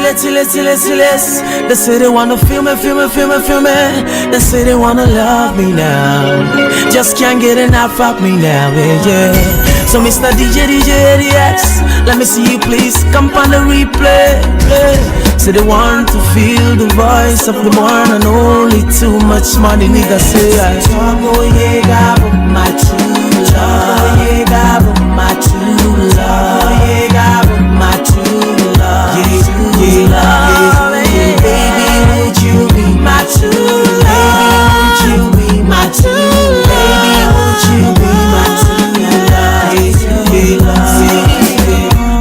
They say they wanna feel me. They say they wanna love me now. Just can't get enough of me now, yeah. So Mr. DJ ADX, let me see you please come on the replay. Say they want to feel the voice of the one and only. Too much money, nigga say I talk, oh yeah, my true love, yeah, my true love, yeah, my true love, yeah, baby, would you be my true love? Baby, would you be my true love? Baby, would you be my true love?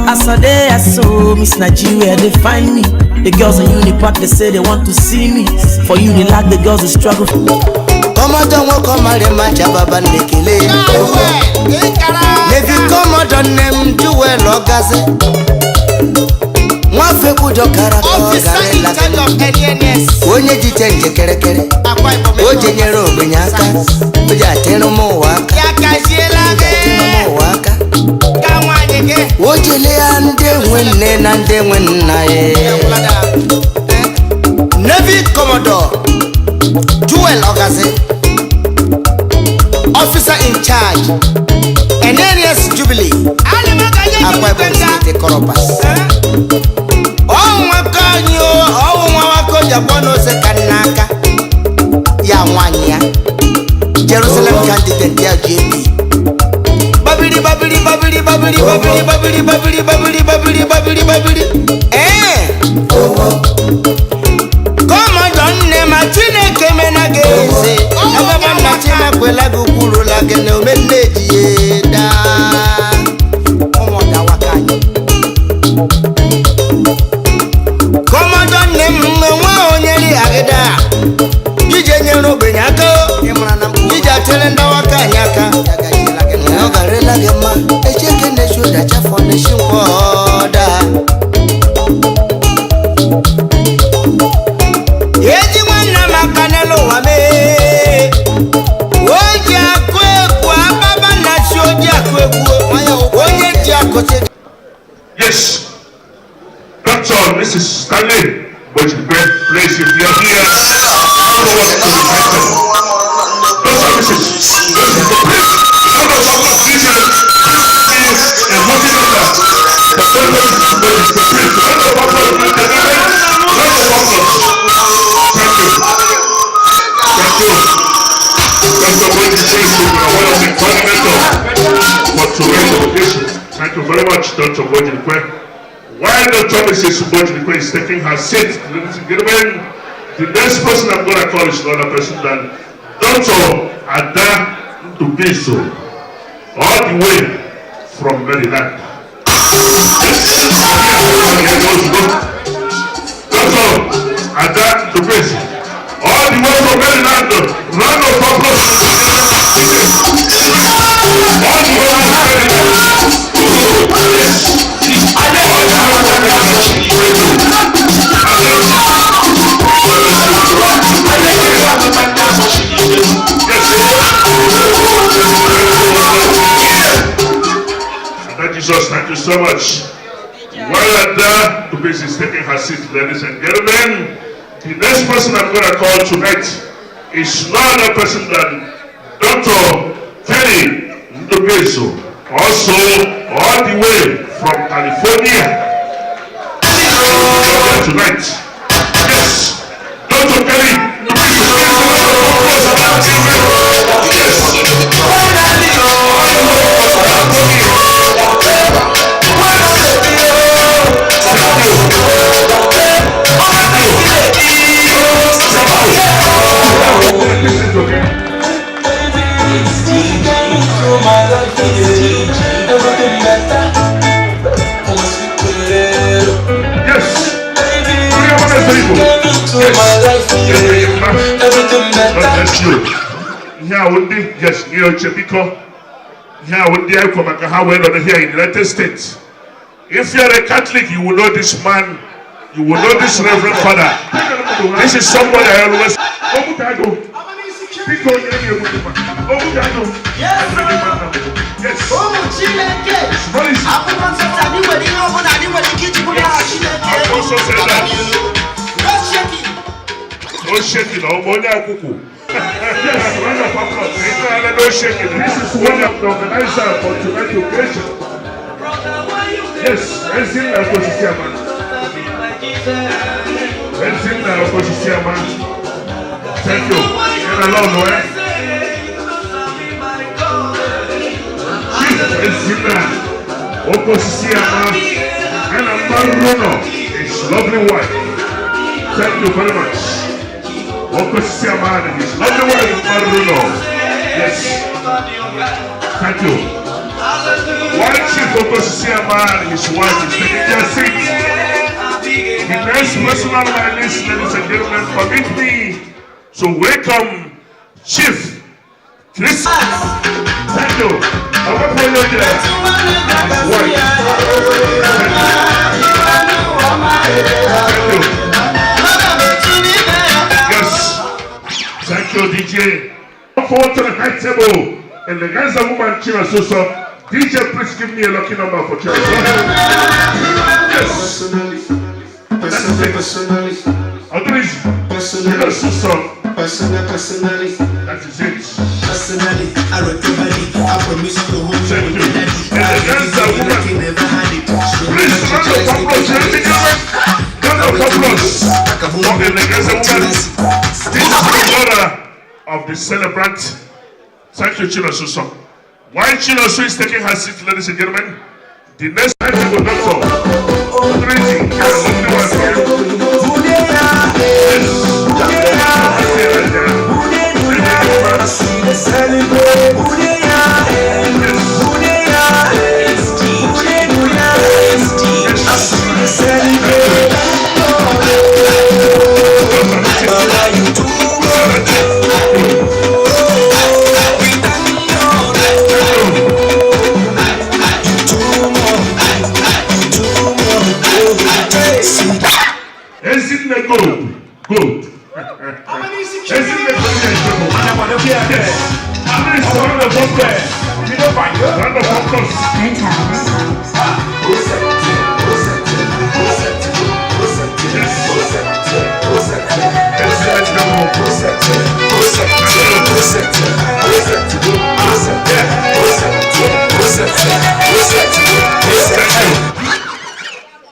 As a day I saw Miss Nigeria, they find me. The girls in Unipark, they say they want to see me. For you, they like the girls, they struggle. Come on, don't come out and match up and make it. If you come out on them, do well, or gaze. One for good or character, when you change your character, what general Binyaka, but I tell no more work. What you lay and then when I Navy Commodore Jewel Ogase, officer in charge, and NS Jubilee, Aqua Coropas. Oh, my God, you, oh, my God, Kanaka, Yawanya, Jerusalem candidate, JP. Bubbly. Come on, don't name a chine came in again. I'm not china quella guru like a no mendeda. Come on, don't name no nearly agada. You general Benyako, you just tell and Wakanyaka. Garela Gema, a chicken they should have a foundation water. Anyone nama Canelo Ame. Oja Kwe, Baba Nacho Jaco. Yes, that's all, Mrs. Stanley. But you great place if you're here. Thank you very much, Dr. Bojikwe. While Dr. Mrs. Bojikwe is taking her seat, ladies and gentlemen, the next person I'm going to call is another person than Dr. Ada Dubiso, all the way from Maryland. Dr. Ada Dubiso, all the way from Maryland. Round of applause. All the way from Maryland. Thank you so much. While Ada Dubiso is taking her seat, ladies and gentlemen, the next person I'm going to call tonight is no other person than Dr. Kelly Dubiso, also all the way from California. Tonight, yes, Dr. Kelly Dubiso. Yes, you know, Chebiko. Here, would the come over here in the United States. If you're a Catholic, you will know this man, you will know this Reverend Father. This is somebody I always. Yes. shaking. Oh, kuku. Yes, round of applause. No shaking. This is one of the organizers for tonight's occasion. Yes, let's in the opposition man. Let's in the opposition man. Thank you. And alone, right? Let's in the opposition man. And a Maruno, his lovely wife. Thank you very much. Opposition man and his lovely wife, Maruno. Yes. Thank you. One chief opposition man and his wife is taking their seat. The next person on my list, ladies and gentlemen, permit me to welcome Chief Chris. Thank you. Thank you. Yes. Thank you, DJ. Come forward to the high table. And the guys and women cheer us so. DJ, please give me a lucky number for cheer. Yes. Personally. Personally. That is it. Personally, I recovery. I promise to home. Thank you. And the guys and women. Please, round of applause, ladies and gentlemen. Round of applause. For the guys and women. This is the order of the celebrant. Thank you, Chinosuso. While Chinosu is taking her seat, ladies and gentlemen, the next item will not go. Raising the lovely one here. Good.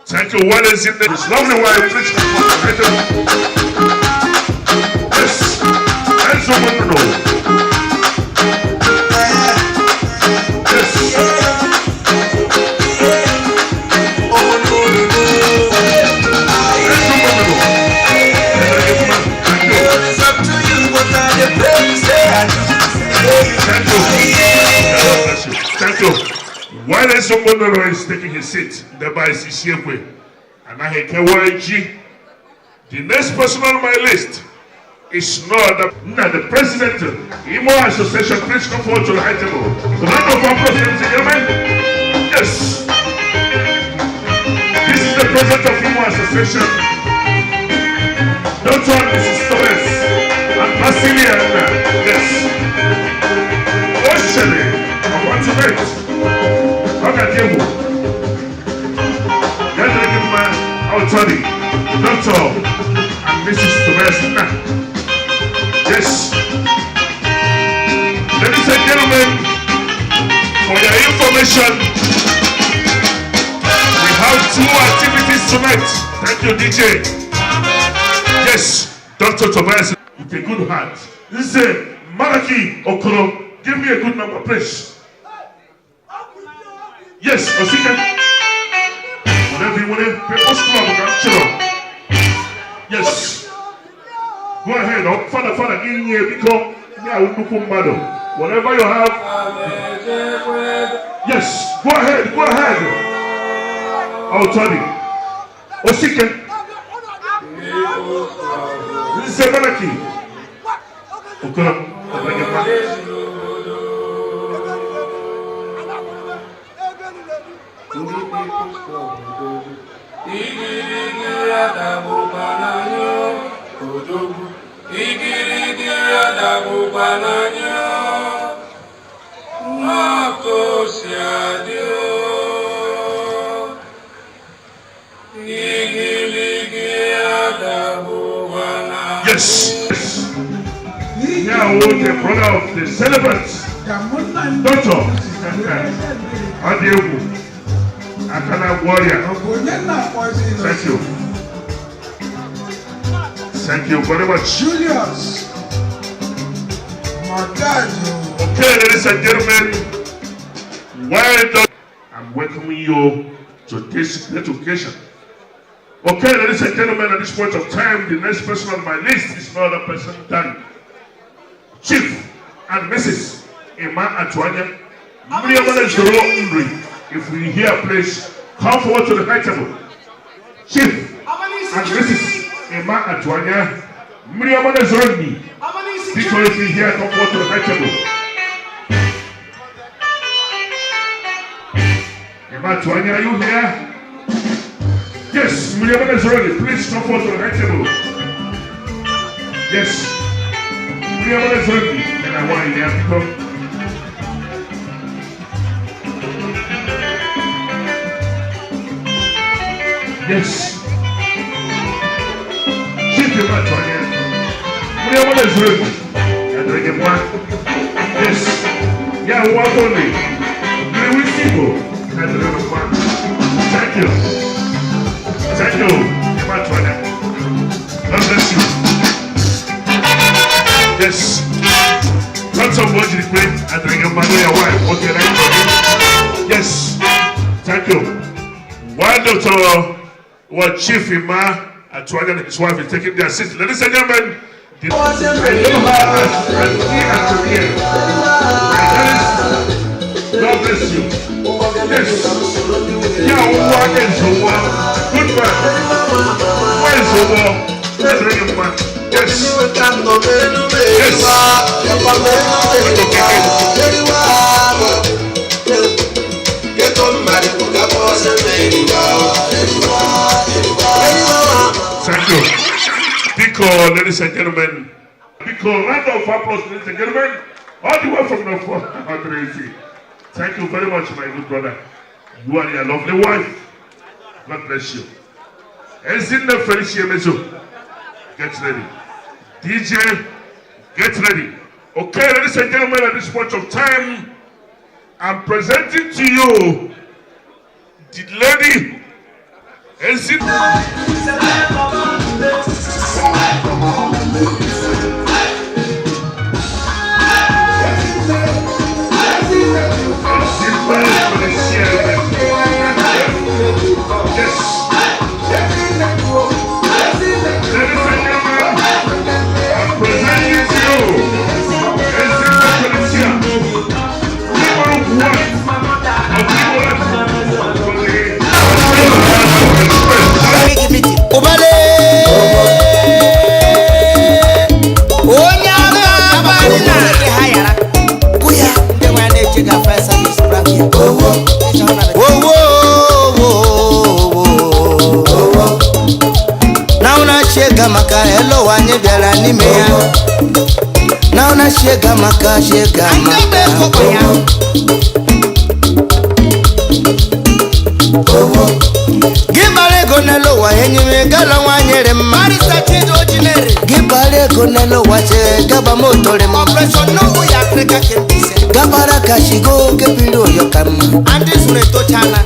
Thank you. What is it? It's lovely wife. Yes. And someone to know. Yes. Thank you. While someone is taking his seat, thereby is Isiekwe, and I have the next person on my list is not the president of Imo Association. Please come forward to the high table. The round of applause, ladies and gentlemen. Yes. This is the president of Imo Association. Dr. Mrs. Torres and Basiliana. Yes. Oshele, I want to meet. Look at you. Get the man out, Tony. Dr. and Mrs. Torres. Yes. Ladies and gentlemen, for your information, we have 2 activities tonight. Thank you, DJ. Yes, Dr. Tobias with a good heart. This is Malaki Okoro. Give me a good number, please. Yes, Osika. Whatever you want to, People's Club, yes. Go ahead, Father, in here, because whatever you have. Yes, go ahead. I'll tell you. Osika. This is Malaki. Okay. Yes. Now, the brother of the celebrants, Doctor Adiewu, Akana Warrior. Thank you. Thank you very much. Julius. Okay, ladies and gentlemen, well done. I'm welcoming you to this great occasion. Okay, ladies and gentlemen, at this point of time, the next person on my list is no other person than Chief and Mrs. Emma Atuanya. If we hear, please come forward to the high table. Chief and Mrs. Emma Atuanya. Because if we hear, come forward to the high table. Emma Atuanya, are you here? Yes, Miriam is ready. Please come forward to the high table. Yes, Miriam is ready. And I want you there to come. Yes. Shift your mat on here. Miriam is ready. And bring him one. Yes. Yeah, walk only. We see you. And bring him one. Thank you. Thank you. God bless you. Yes. Lots of words in prayer and bring your man your wife. Okay, right? Yes. Thank you. While Dr. Chief Emma Atuanya and his wife is taking their seat. Ladies and gentlemen, I know her as Auntie God bless you. Yes. Yeah, what is the one? Good man. Where is the one? Let's bring him back. Yes. Thank you. Because, ladies and gentlemen, because round of applause, ladies and gentlemen, all the way from the front. Thank you very much, my good brother. You and your lovely wife. God bless you. Ezinne Felicia Mezo, get ready. DJ, get ready. Okay, ladies and gentlemen, at this point of time, I'm presenting to you the lady Ezinne. Maka hello wanye biara ni me ya na ona shega maka gibale gonelo wa enyime gala wanyere marisa chizo jinere gibale gonelo wa che gaba motore mo operation no ya Africa kembise gabara kashigo kepilo yokama andis reto chana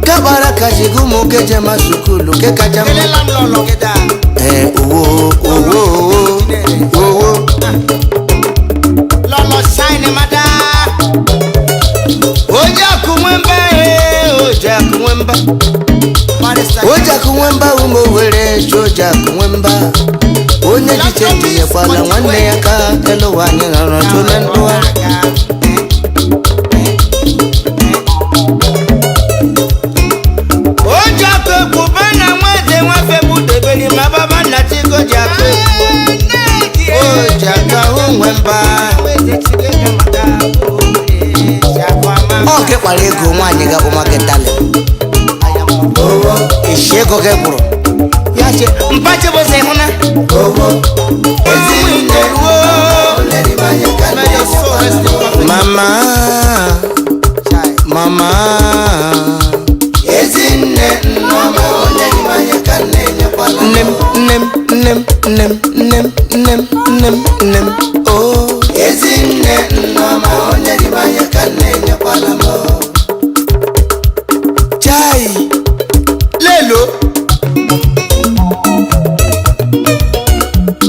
gabara kashigo mo keje masukulu ke kajama ele lamlolo keda Lolo shine mada Oja kumwemba umowele Oja kumwemba Onye jichenji ya kwala Nwane yaka Elo wanye na tunendoa Oja kubana mweze Wafe budebeli mababa Natiko jakwe Oja kumwemba Oke kwa lego mwanye Gako maketale Isheko keburo Yache mpache bose huna Mama Mama Nem Nem Nem Nem Nem Nem nnem oh ezinne nnoma onye dibanye ka nyenyekwala mo chai lelo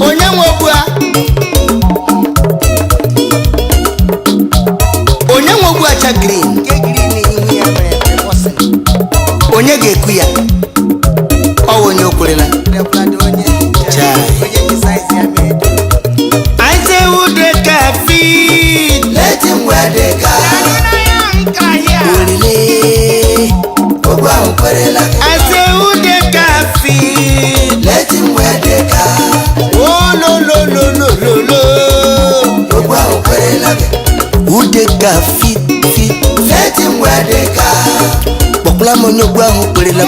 onye nwobua cha green ke green ihu ya mere boss onye ga-eku ya ọ onye okwurela onye size ya mere I say who the cafe let him wear the car olile ogwa okwurela I say who the cafe let him wear the car oh lo ogwa okwurela who the cafe let him wear the car Bokula monyo gwa hu perila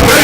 When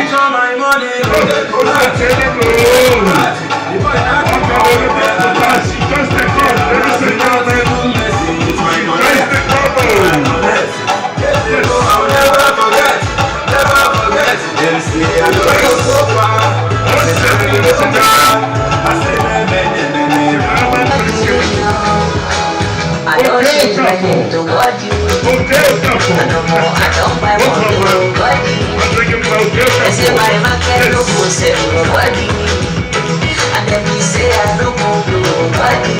my money. I don't change my name to God you. I don't buy one body. They say my market no go sell nobody. And then we say I no go do nobody.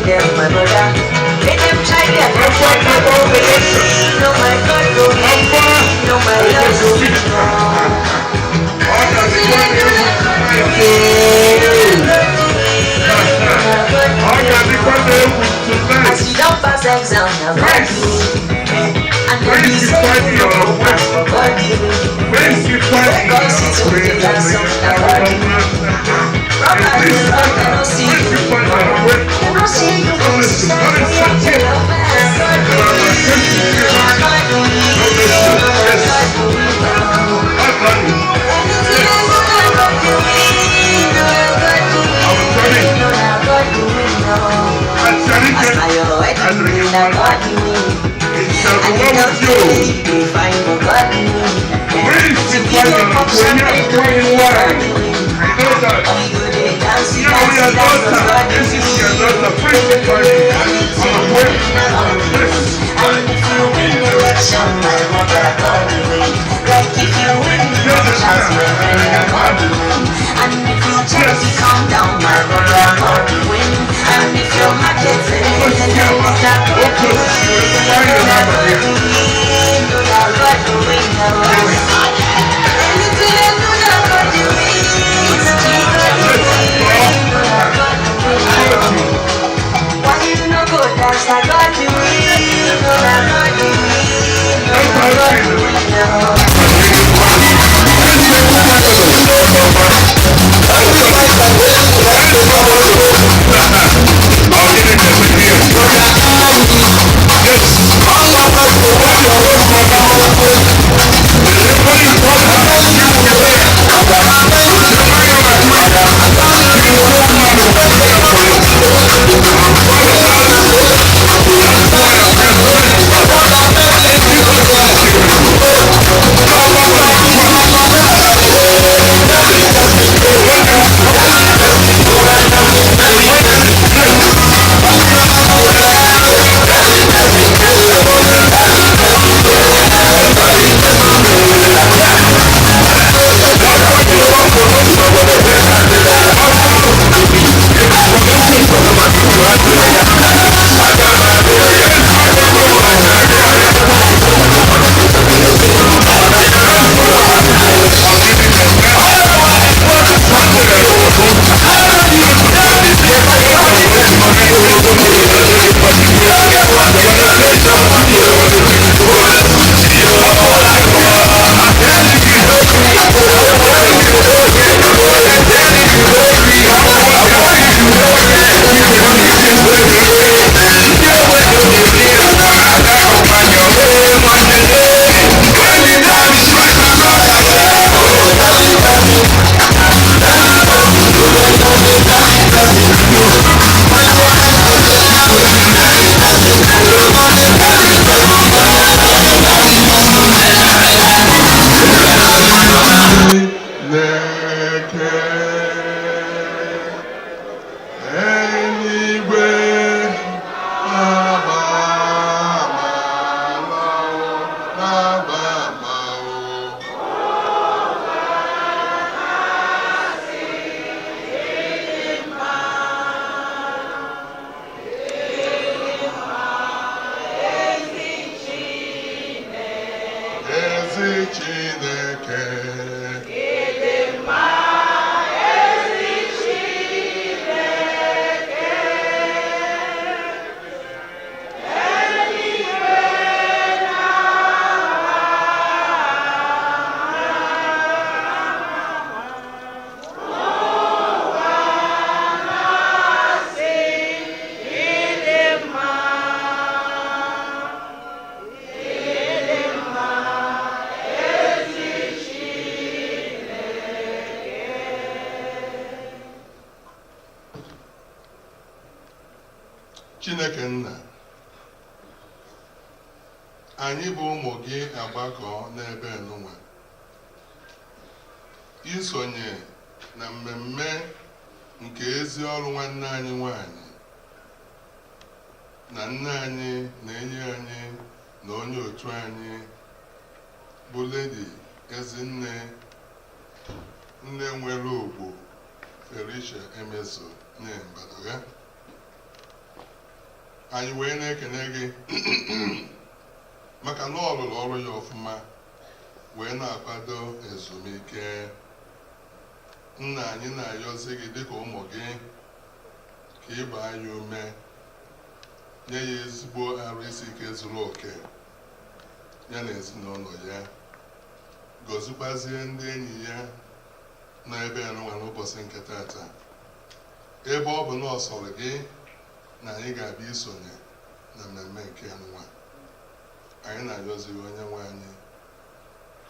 Them my brother. Let them try their best. No my God go me. No my love go me. As you don't pass exam, I'm ready. And then you say you don't pass for body. Because it's only that something. Nobody don't see you. They don't see you. Yes. Chineke nna, anyị bụ ụmụ gị agbakọ n'ebe nụnwa isonye na mmemme nke ezi ọrụ nwanne anyị nwanyị na nne anyị na enyi anyị na onye otu anyị bụ Lady Ezinne nne nwere ugwu Felicia Emeso nye Mbadogha. Anyị wee na-ekene gị maka na ọ rụrụ ọrụ ya ọfụma wee na-akwado ezumike. Nna anyị na-ayọzi gị dịka ụmụ gị ka ị gbaa ya ume, nye ya ezigbo arụ isi ike zuru oke ya na ezinụlọ ya, gọzikwazie ndị enyi ya nọ ebe ya n'ụwa n'ụbọchị nke tata. Ebe ọ bụ na ọ sọrọ gị na anyị ga-abịa isonye na mmemme nke nwa, anyị na-ayọzi onye nwe anyị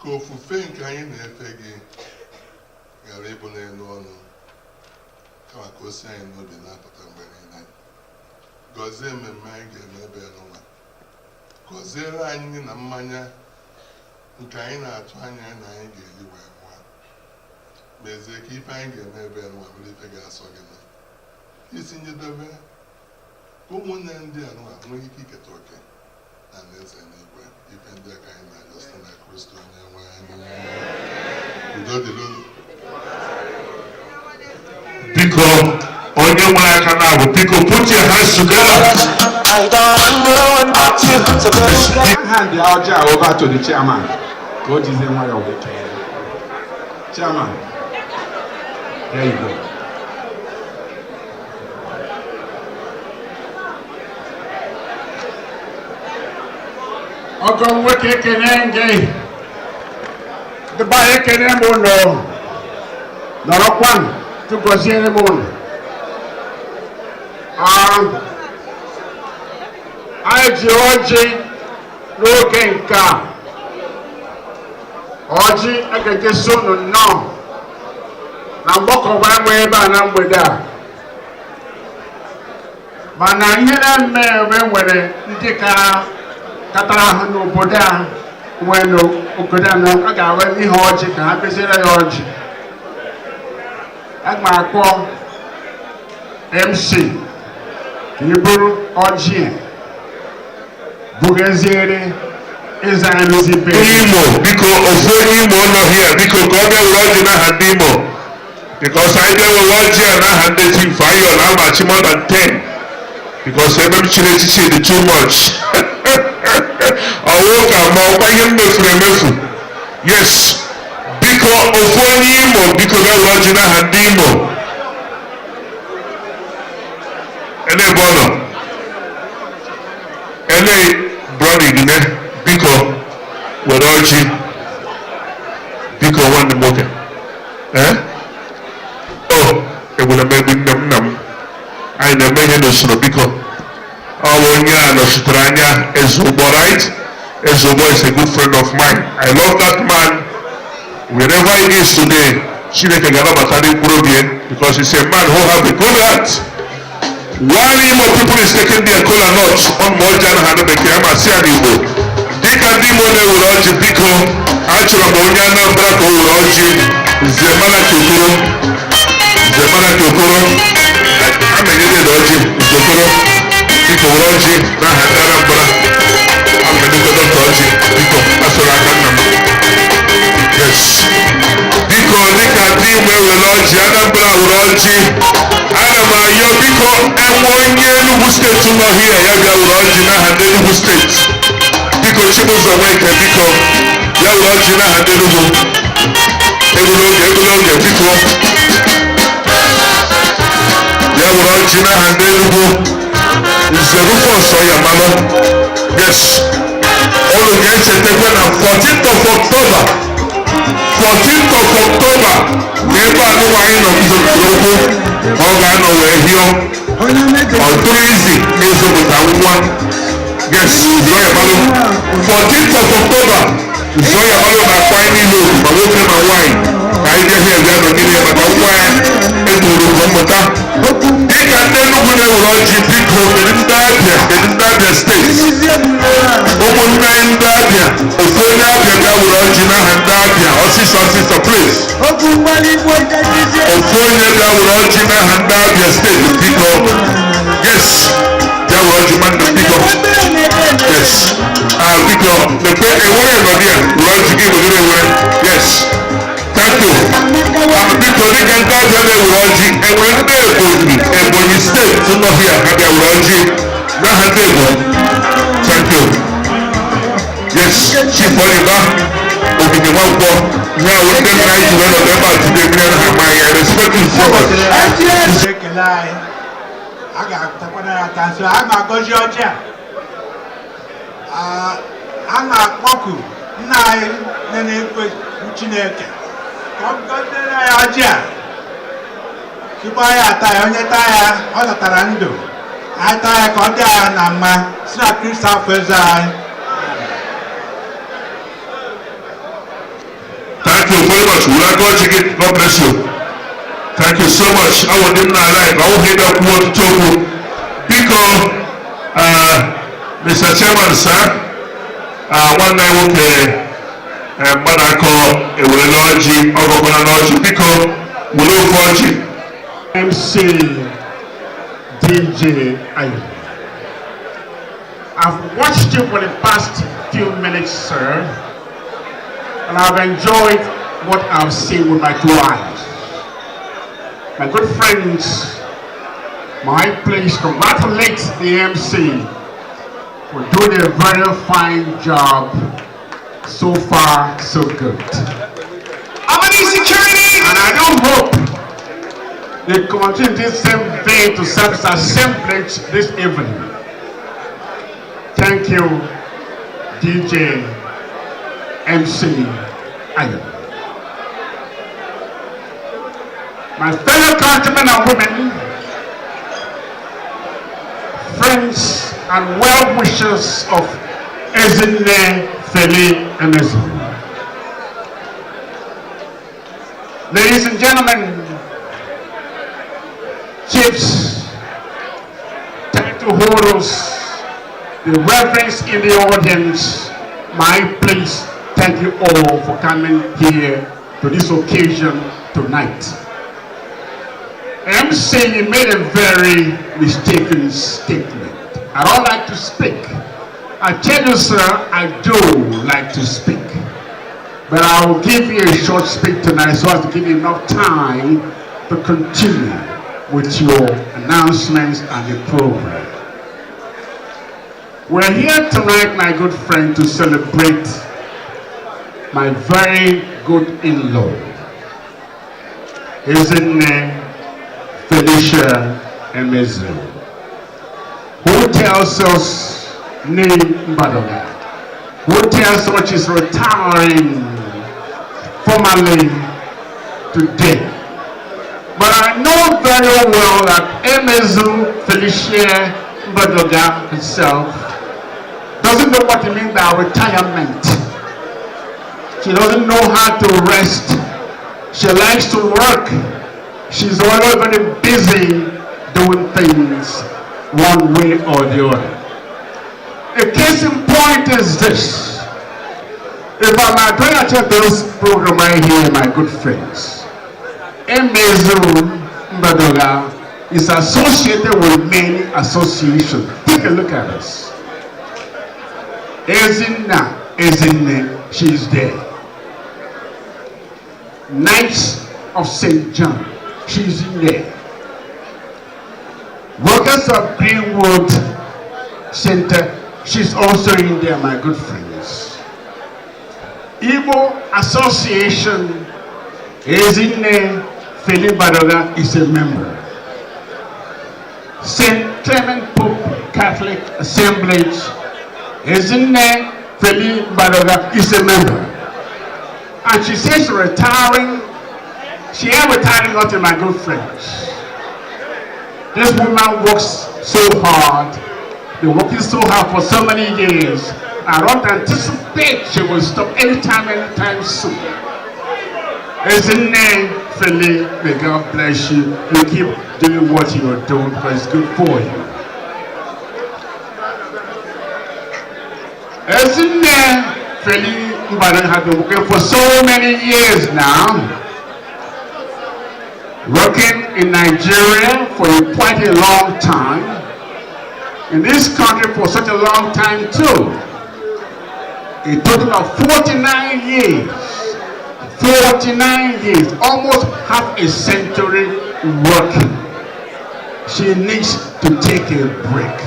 ka ofufe nke anyị na-efe gị ghara ịbụ n'elu ọnụ kama ka o si anyị n'obi na-apụta mgbe niile. Gọzie mmemme anyị ga-eme ebe nwa, gọziere anyị na mmanya nke anyị na-atụ anya na anyị ga-eri wee nwa, mezie ka ife anyị ga-eme ebe nwa bụrụ ife ga-asọ gị na isi njedebe ụmụnne ndị a nwa nwee ike iketa oke na alaeze n'igwe. Ife ndị a ka anyị na-arịọ site na Kristo onye nwe anyị. Udo dịrị unu. Biko, onye nwe aka na-abụ, biko put your hands together. Hand the order over to the chairman. What is the one of the chairman? There you go. Ọkọ nwoke kene nge dịba ekene m ụlọ nọrọkwa tụgọziere m ụlọ. Anyị ji ọjị n'oge nke a, ọjị aga-ejesi unu nnọọ na mgbakọba enwe ebe a na mgbede a, mana ihe na-eme ebe nwere ndị katara ahụ n'obodo a nwee n'obodo a na a ga-awe ihe ọjị ka ha kpesịrị ya ọjị. A ma akpọ MC ka ị bụrụ ọjị bugeziere ịza nrụzi be Imo, biko ofu onye Imo nọ here, biko ka ọ bịa were ọjị n'aha ndị Imo, because anyị bịa were ọjị a n'aha ndị Chief Ayo na amachi more than 10, because ebe m chiri echichi dị too much. Ọwụ ka ma ọkwa ihe m mefuru emefu. Yes, biko ofu onye Imo, biko bịa were ọjị n'aha ndị Imo. Ele ebe ọ nọ? Ele brọda Igine, biko were ọjị, biko nwanne m nwoke. Egbula m egbu nne m nna m. Anyị na-eme ihe n'usoro, biko. Ọ bụ onye a nọchitere anya Ezugbo, right? Ezugbo is a good friend of mine. I love that man. Wherever he is today, Chineke ga-anabata ndị mkpụrụ obi, because he's a man who has a good heart. While Imo people is taking their kola nuts on Moja and Hanabeke, I'm a Sian Igbo. Dịka ndị Imo na-ewere ọjị, biko achọrọ m onye Anambra ka o were ọjị. Zemana Chokoro, amenyere na ọjị Chokoro, biko were ọjị n'aha ndị Anambra. Amenyere dọkịta ọjị, biko asọrọ aka nna m. Yes, biko dịka ndị Imo ewere ọjị, Anambra were ọjị. Ana m ayọ biko enwe onye Enugu steeti nọ hie ya bịa were ọjị n'aha ndị Enugu steeti. Biko Chibụzọ Nweke, biko ya were ọjị n'aha ndị Enugu. Egbula oge biko ya were ọjị n'aha ndị Enugu. Nze Rufus Oyamalụ. Yes, unu ga-echetakwa na 14th of October na ebe anụnwa anyị nọ guzobere okwu ọ ga-anọ wee hịọ. Ọ dụrụ izi ịzụpụta nwa. Yes, Zoyamalụ 14th of October, Zoyamalụ na-akpọ anyị niile oku, ma nwoke ma nwaanyị, ka anyị bịa bịa nọ niile maka nwa ya etoro ụzọ mmụta. Dịka ndị Enugu na-ewere ọjị, biko mere ndị Yes. There was a man the big yes. Big the pay a way no there. Roger give a good way. Yes. Thank you. I'm big they can tell you Roger and when they go and when you stay to know here and they Roger. Now have they go. Thank you. Yes, Chief Oliver. Okay, the one for now we can night to one of them out to the grand I respect you so much. I got to put out answer. I'm not going to Georgia. I'm not Moku. Nine, then it was Chineke. Come go to Georgia. Kibaya, Tayana Taya, on the Tarando. I tie a conda and my snap Christopher's eye. Thank you very much. We are going to get God bless you. Thank you so much. I want them not like I will head up what to talk because Mr. Chairman, sir, one night okay, Manako, a Wilogy, Ogogonaji, because we look for you. MC DJ Ayo. I've watched you for the past few minutes, sir, and I've enjoyed what I've seen with my 2 eyes. My good friends, my please congratulate the MC for doing a very fine job. So far, so good. How many security? And I do hope they continue this same vein to serve as assemblage this evening. Thank you, DJ MC Ayo. My fellow countrymen and women, friends and well-wishers of Ezinne Feli Emezu. Ladies and gentlemen, chiefs, title holders, the reverends in the audience, my please thank you all for coming here to this occasion tonight. MC made a very mistaken statement. I don't like to speak. I tell you, sir, I do like to speak. But I will give you a short speech tonight so as to give you enough time to continue with your announcements and the program. We're here tonight, my good friend, to celebrate my very good in-law. Ezinne Felicia Emezu, who tells us name Mbadoga, who tells us she's retiring formally today. But I know very well that Emezu Felicia Mbadoga herself doesn't know what it means by retirement. She doesn't know how to rest. She likes to work. She's always very busy doing things one way or the other. A case in point is this. If I'm going to check this program right here, my good friends, Emezu Mbadoga is associated with many associations. Take a look at us. Ezinne, she's there. Knights of St. John, she's in there. Workers of Greenwood Center, she's also in there, my good friends. Igbo Association, Ezinne Feli Mbadoga is a member. St. Clement Pope Catholic Assemblage, Ezinne Feli Mbadoga is a member. And she says she's retiring. She ain't retiring, not my good friends. This woman works so hard. They're working so hard for so many years. I don't anticipate she will stop anytime soon. Ezinne Feli, may God bless you. You keep doing what you're doing because it's good for you. Ezinne Feli Mbadoga has been working for so many years now. working in Nigeria for quite a long time, in this country for such a long time too. A total of 49 years. 49 years, almost half a century working. She needs to take a break.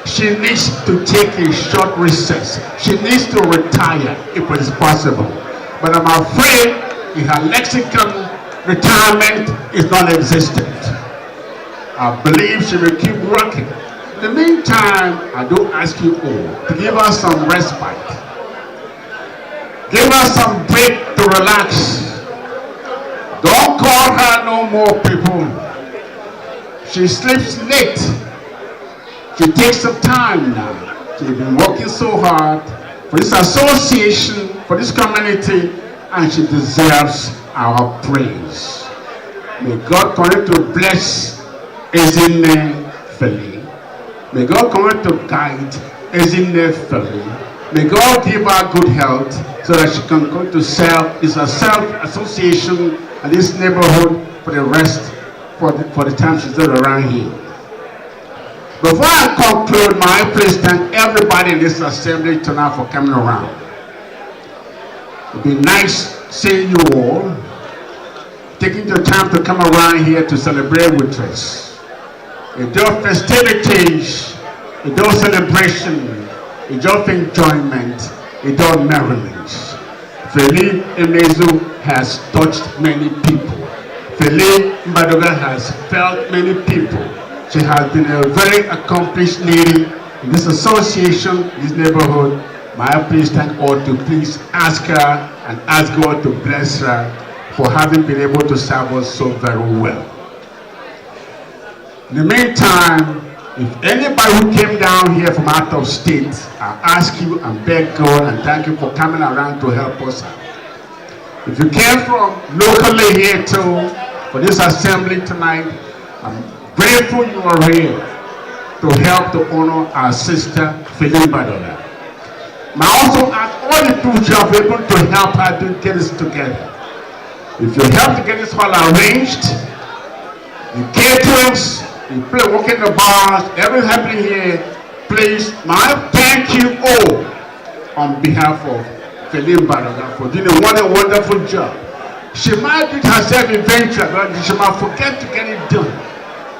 She needs to take a short recess. She needs to retire if it is possible. But I'm afraid in her lexicon, retirement is non-existent. I believe she will keep working. In the meantime, I do ask you all to give us some respite. Give her some break to relax. Don't call her no more, people. She sleeps late. She takes some time now. She's been working so hard for this association, for this community, and she deserves our praise. May God continue to bless Ezinne Feli. May God continue to guide Ezinne Feli. May God give her good health so that she can go to serve this association and this neighborhood for the rest, for the time she's still around here. Before I conclude, my please thank everybody in this assembly tonight for coming around. It'd be nice seeing you all, taking the time to come around here to celebrate with us. A day of festivities, a day of celebration, a day of enjoyment, a day of merriment. Feli Emezu has touched many people. Feli Mbadoga has felt many people. She has been a very accomplished lady in this association, this neighborhood. May I please thank all to please ask her and ask God to bless her for having been able to serve us so very well. In the meantime, if anybody who came down here from out of state, I ask you and beg God and thank you for coming around to help us out. If you came from locally here too, for this assembly tonight, I'm grateful you are here to help to honor our sister, Feli Mbadoga. I also ask all the people who are able to help her to get this together. If you help to get this hall arranged, the caterers, you play working the bars, everything happening here, please, I thank you all on behalf of Feli Mbadoga for doing a wonderful job. She might do it herself eventually, but she might forget to get it done.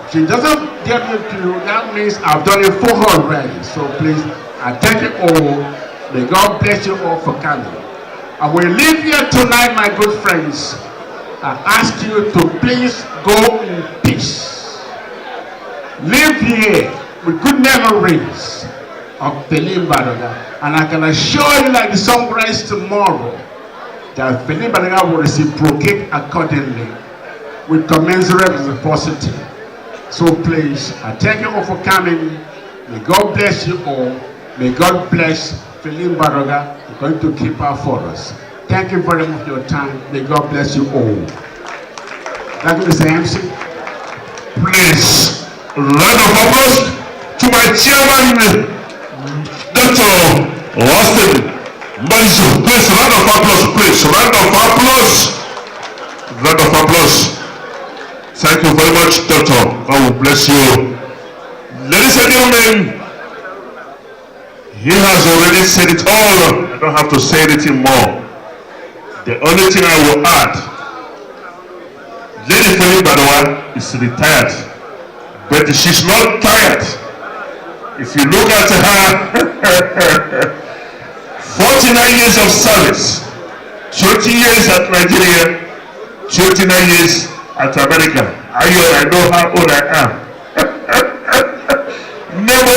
If she doesn't get it to you, that means I've done it for her already. So please, I thank you all. May God bless you all for coming. I will leave here tonight, my good friends. I ask you to please go in peace. Live here with good memories of Feli Mbadoga. And I can assure you, like the song writes tomorrow, that Feli Mbadoga will reciprocate accordingly with commensurate reciprocity. So please, I thank you all for coming. May God bless you all. May God bless Feli Mbadoga. We're going to keep her for us. Thank you very much for your time. May God bless you all. Thank you, Mr. MC. Please, round of applause to my chairman, Dr. Austin Manzo. Please, round of applause, please. Round of applause. Round of applause. Thank you very much, Doctor. God will bless you. Ladies and gentlemen, he has already said it all. I don't have to say anything more. The only thing I will add, Lady Feli Mbadoga is retired, but she's not tired. If you look at her, 49 years of service, 20 years at Nigeria, 29 years at America. I know how old I am. Never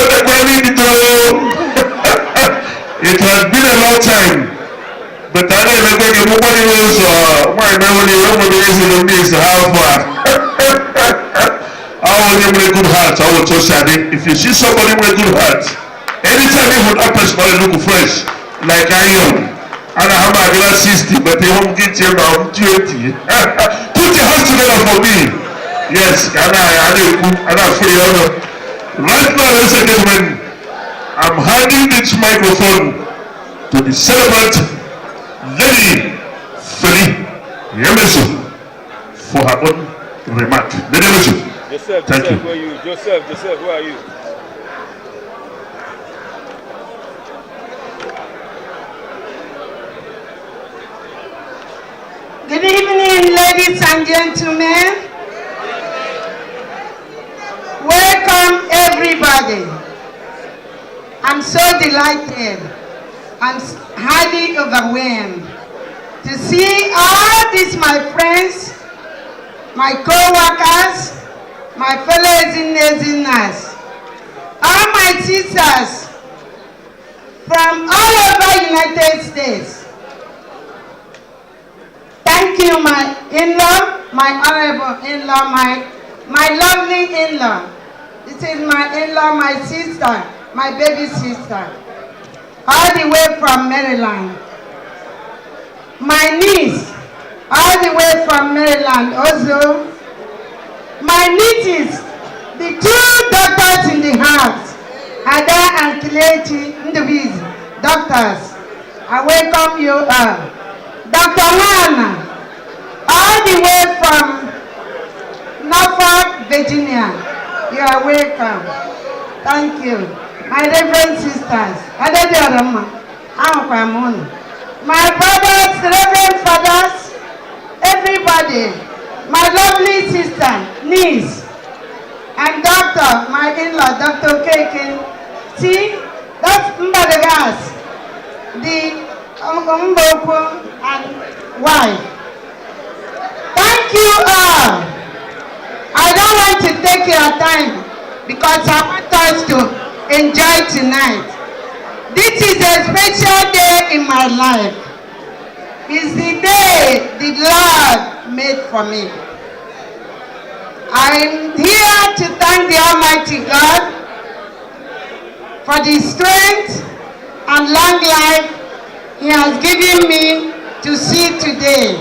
it has been a long time. But I don't know if nobody knows why nobody is how far. I want you with a good heart. I will tell you, if you see somebody with a good heart, anytime you would happen, somebody look fresh, like I am. And I have my glass 60, but they won't get you about 20. Put your hands together for me. Yes, and I feel honored. Right now, ladies and gentlemen, I'm handing this microphone to the celebrant, Lady Feli Emezu, for her own remark. Joseph, Thank you. Where are you? Joseph, where are you? Good evening, ladies and gentlemen. Welcome, everybody. I'm so delighted. I'm highly overwhelmed to see all these my friends, my co-workers, my fellow Ezinas, all my sisters from all over United States. Thank you, my in-law, my honorable in-law, my lovely in-law. This is my in-law, my sister, my baby sister, all the way from Maryland. My niece, all the way from Maryland also. My nieces, the two doctors in the house, Ada and Kileti Ndubiz, doctors, I welcome you all. Dr. Wana, all the way from Norfolk, Virginia, you are welcome. Thank you. My reverend sisters, my brothers, reverend fathers, everybody, my lovely sister, niece, and doctor, my in-law, Dr. Keke. See, that's Mbadagas, the Umboku and wife. Thank you all. I don't want to take your time because I want us to enjoy tonight. This is a special day in my life. It's the day the Lord made for me. I'm here to thank the Almighty God for the strength and long life He has given me to see today.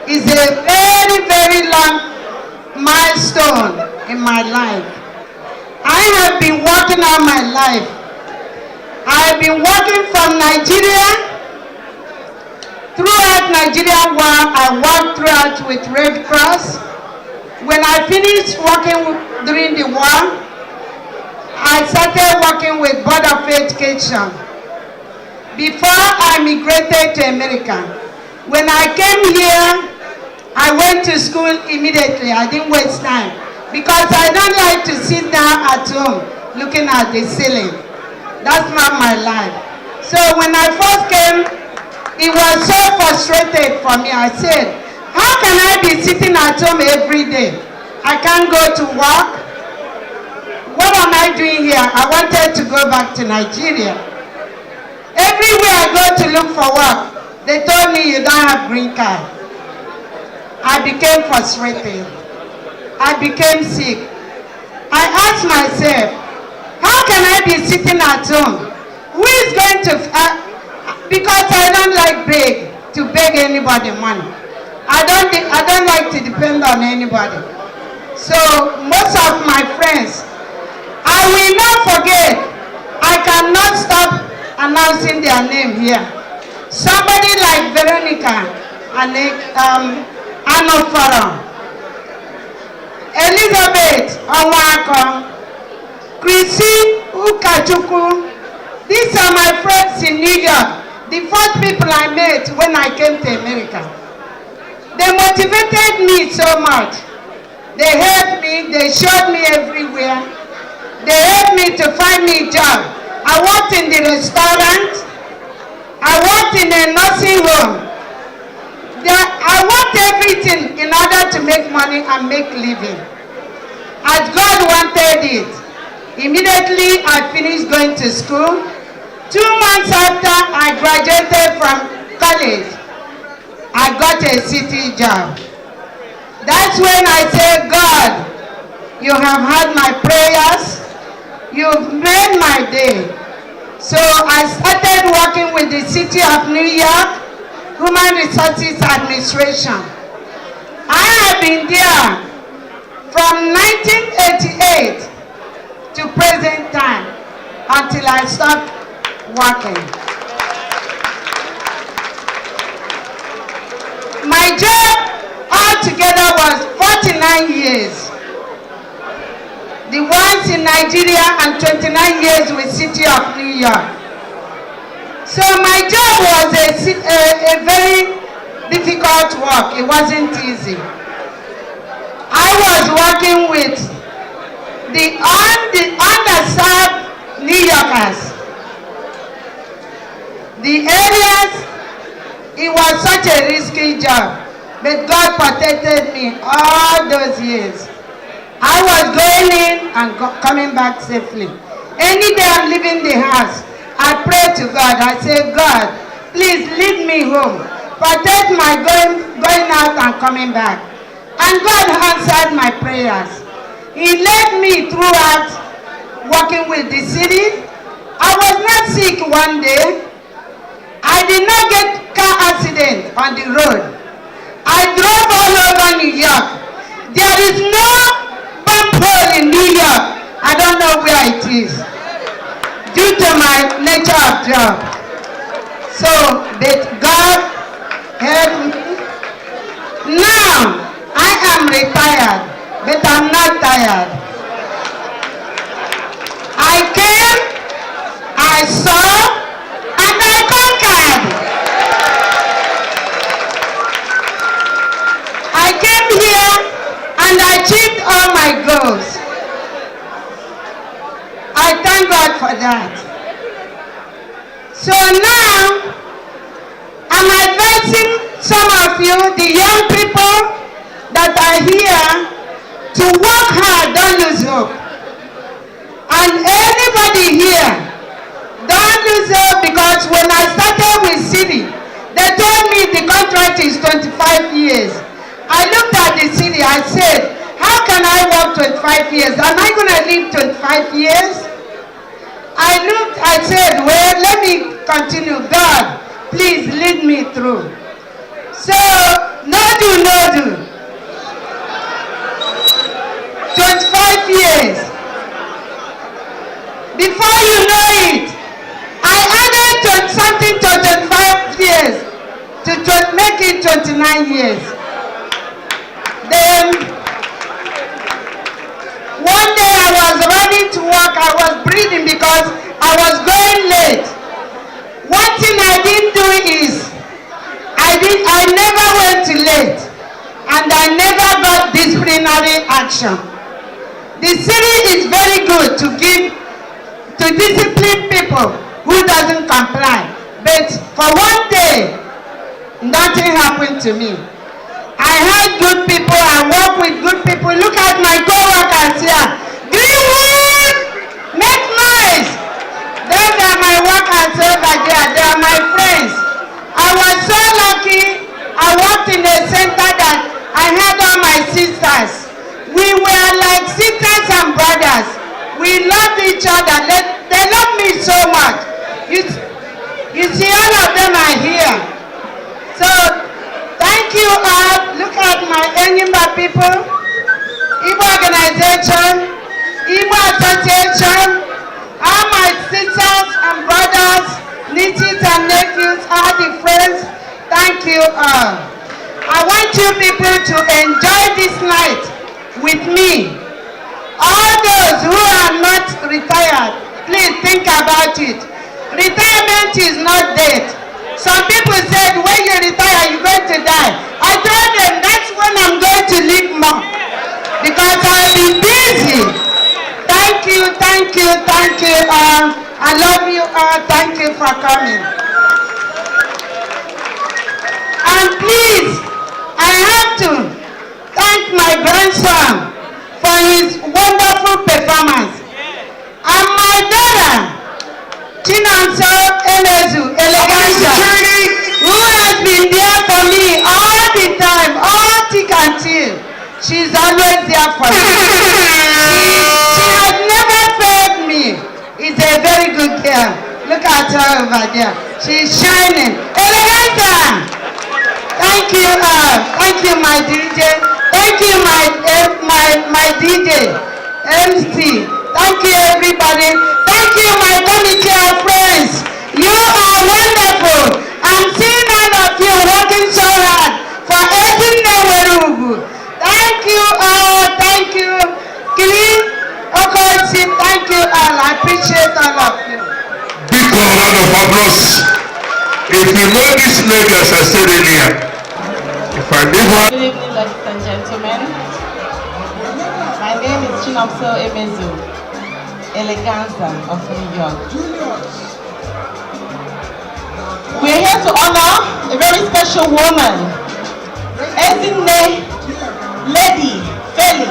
It's a very, very long milestone in my life. I have been working all my life. I have been working from Nigeria. Throughout Nigerian war, I worked throughout with Red Cross. When I finished working during the war, I started working with Board of Education. Before I migrated to America, when I came here, I went to school immediately. I didn't waste time because I don't like to sit down at home looking at the ceiling. That's not my life. So when I first came, it was so frustrated for me. I said, how can I be sitting at home every day? I can't go to work. What am I doing here? I wanted to go back to Nigeria. Everywhere I go to look for work, they told me you don't have green card. I became frustrated. I became sick. I asked myself, how can I be sitting at home? Who is going to, because I don't like to beg anybody money. I don't like to depend on anybody. So most of my friends, I will not forget, I cannot stop announcing their name here. Somebody like Veronica and Anofara, Elizabeth Onwako, Chrissy Ukachuku. These are my friends in New York, the first people I met when I came to America. They motivated me so much. They helped me, they showed me everywhere. They helped me to find me a job. I worked in the restaurant. I worked in a nursing home. I worked everything in order to make money and make living. As God wanted it. Immediately I finished going to school. 2 months after I graduated from college, I got a city job. That's when I said, God, you have heard my prayers. You've made my day. So I started working with the City of New York Human Resources Administration. I have been there from 1988 to present time until I stopped working. My job altogether was 49 years. Nigeria and 29 years with City of New York. So my job was a very difficult work. It wasn't easy. I was working with the underserved New Yorkers. The areas, it was such a risky job, but God protected me all those years. I was going in and coming back safely. Any day I'm leaving the house, I pray to God. I say, God, please lead me home. Protect my going out and coming back. And God answered my prayers. He led me throughout working with the city. I was not sick one day. I did not get car accident on the road. I drove all over New York. There is no bump hole in New York. I don't know where it is, due to my nature of job. So, that God helped me. Now, I am retired, but I'm not tired. I came, I saw, and I conquered. I came here and I achieved all my goals. I thank God for that. So now, I'm advising some of you, the young people that are here, to work hard, don't lose hope. And anybody here, don't lose hope, because when I started with City, they told me the contract is 25 years. I looked at the city, I said, how can I work 25 years? Am I going to live 25 years? I looked, I said, well, let me continue. God, please lead me through. So, no do. 25 years. Before you know it, I added something to 25 years to make it 29 years. Then, one day I was running to work, I was breathing because I was going late. One thing I didn't do is, I never went too late, and I never got disciplinary action. The city is very good to discipline people who doesn't comply, but for one day, nothing happened to me. I had good people, I work with good people. Look at my co-workers here. Greenwood, make noise. Those are my workers over there. They are my friends. I was so lucky. I worked in a center that I had all my sisters. We were like sisters and brothers. We loved each other. They love me so much. You see, all of them are here. So, thank you all. Look at my Enyimba people, Igbo organization, Igbo association, all my sisters and brothers, nieces and nephews, all the friends. Thank you all. I want you people to enjoy this night with me. All those who are not retired, please think about it. Retirement is not death. Some people said when you retire you're going to die. I told them that's when I'm going to live more, because I'll be busy. Thank you. I love you all. Thank you for coming. And please, I have to thank my grandson for his wonderful performance. And my daughter, Chinonso Elezu Eleganza, who has been there for me all the time, all thick and thin. She's always there for me. She has never failed me. It's a very good girl. Look at her over there. She's shining. Eleganza! Thank you all. Thank you, my DJ. Thank you, my DJ, MC. Thank you, everybody. Thank you, my committee of friends. You are wonderful. I'm seeing all of you working so hard for Ezinnewerugu. Thank you all. Thank you. Clean Okosi. Thank all. I appreciate all of you. Big round of applause. If you know this lady, as I said earlier, if I leave her. Good evening, ladies and gentlemen. My name is Chinomso Emezu, Eleganza of New York. We're here to honor a very special woman, Ezinne Lady Feli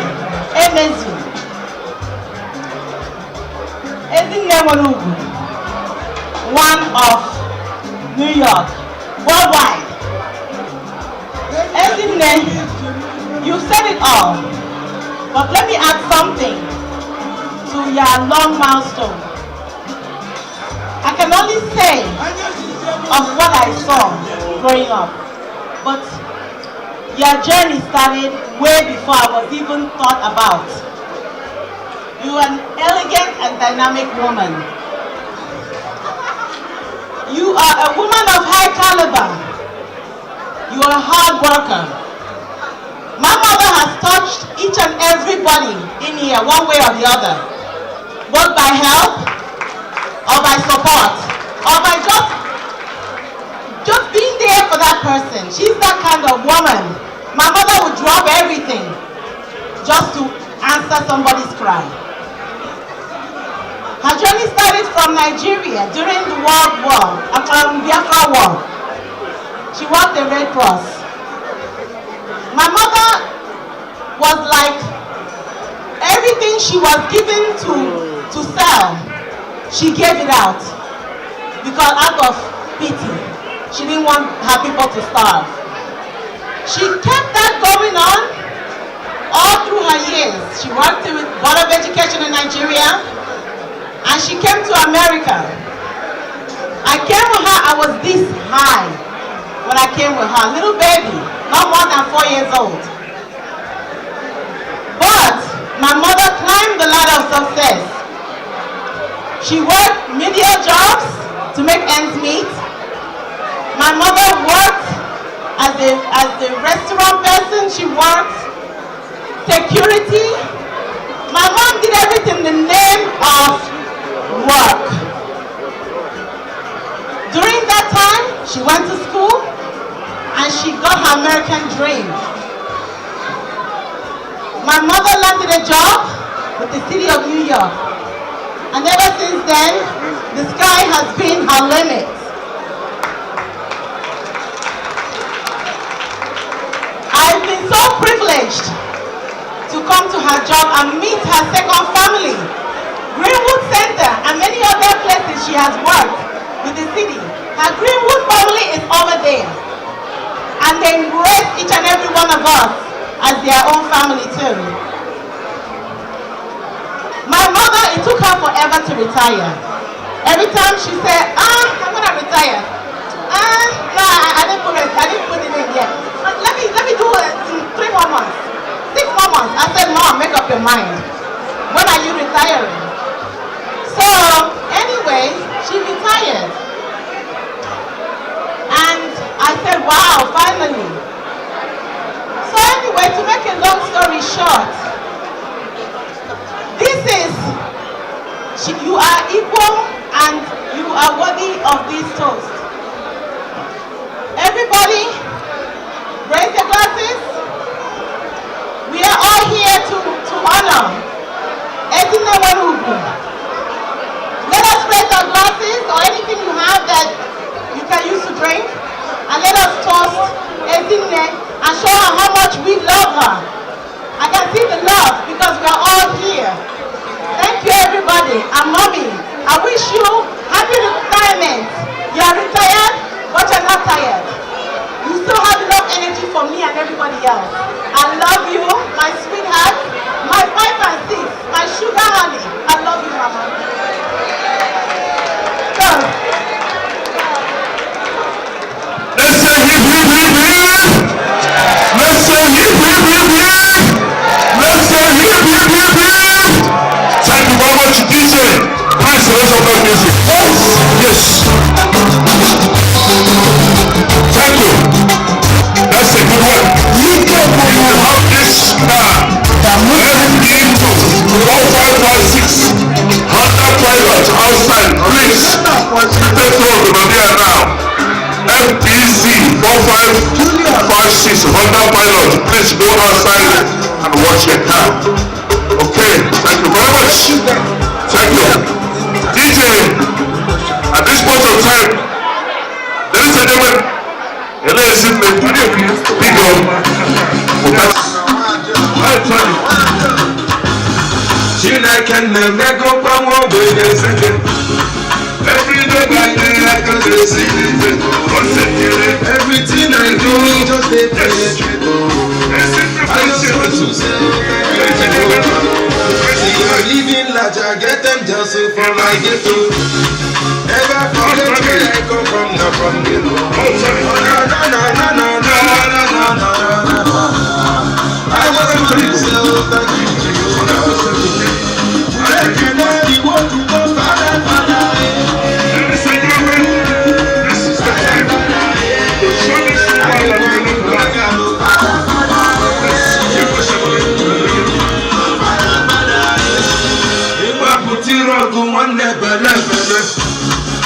Emezu. Ezinne Wanugu, one of New York, worldwide. Ezinne, you said it all, but let me add something to your long milestone. I can only say of what I saw growing up, but your journey started way before I was even thought about. You are an elegant and dynamic woman. You are a woman of high caliber. You are a hard worker. My mother has touched each and everybody in here one way or the other, both by help or by support or by just being there for that person. She's that kind of woman. My mother would drop everything just to answer somebody's cry. Her journey started from Nigeria during the Biafra War. She worked the Red Cross. My mother was like, everything she was given to sell, she gave it out. Because out of pity, she didn't want her people to starve. She kept that going on all through her years. She worked with Board of Education in Nigeria, and she came to America. I came with her, I was this high when I came with her, little baby, not more than 4 years old. But my mother climbed the ladder of success. She worked media jobs to make ends meet. My mother worked as a restaurant person. She worked security. My mom did everything in the name of work. During that time, she went to school and she got her American dream. My mother landed a job with the city of New York, and ever since then, the sky has been her limit. I've been so privileged to come to her job and meet her second family, Greenwood Center, and many other places she has worked with the city. Her Greenwood family is over there, and they embrace each and every one of us as their own family too. My mother, it took her forever to retire. Every time she said, I'm gonna retire. No, I didn't put it in yet. But let me do it in 3 more months, 6 more months. I said, Mom, make up your mind. When are you retiring? So anyway, she retired. And I said, wow, finally. So anyway, to make a long story short, you are equal and you are worthy of this toast. Everybody, raise your glasses. We are all here to honor Ezinne Wanugu. Let us raise our glasses or anything you have that you can use to drink, and let us toast Ezinne and show her how much we love her. I can see the love because we are all here. Thank you, everybody. And Mommy, I wish you happy retirement. You are retired, but you're not tired. You still have enough energy for me and everybody else. I love you, my sweetheart, my 5 and 6, my sugar honey. I love you, Mama. So, let's say hip, hip, hip, hip. Let's say hip, hip, hip, hip. Let's say hip, hip, hip, hip. Thank you very much, DJ. Please raise up that music. Yes. Thank you. That's a good one. You have this 4556 Honda Pilot. Please go outside and watch your car. Okay, thank you very much. Thank you. DJ, at this point of time, ladies and gentlemen, big up. Every day by day I can see it. Everything I do just they penetrate. I just want to say I'm living large, I get them just from my ghetto. Never forget where I come from, not from ghetto. I want to say thank you. Thank you, Lord, you want to go Father.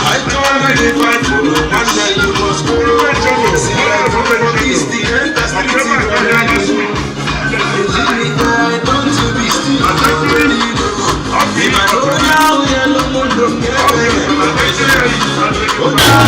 I come and if I follow, one day you must follow. See, is the end that's the I don't to be still. If I go now, we are no more looking Poxa,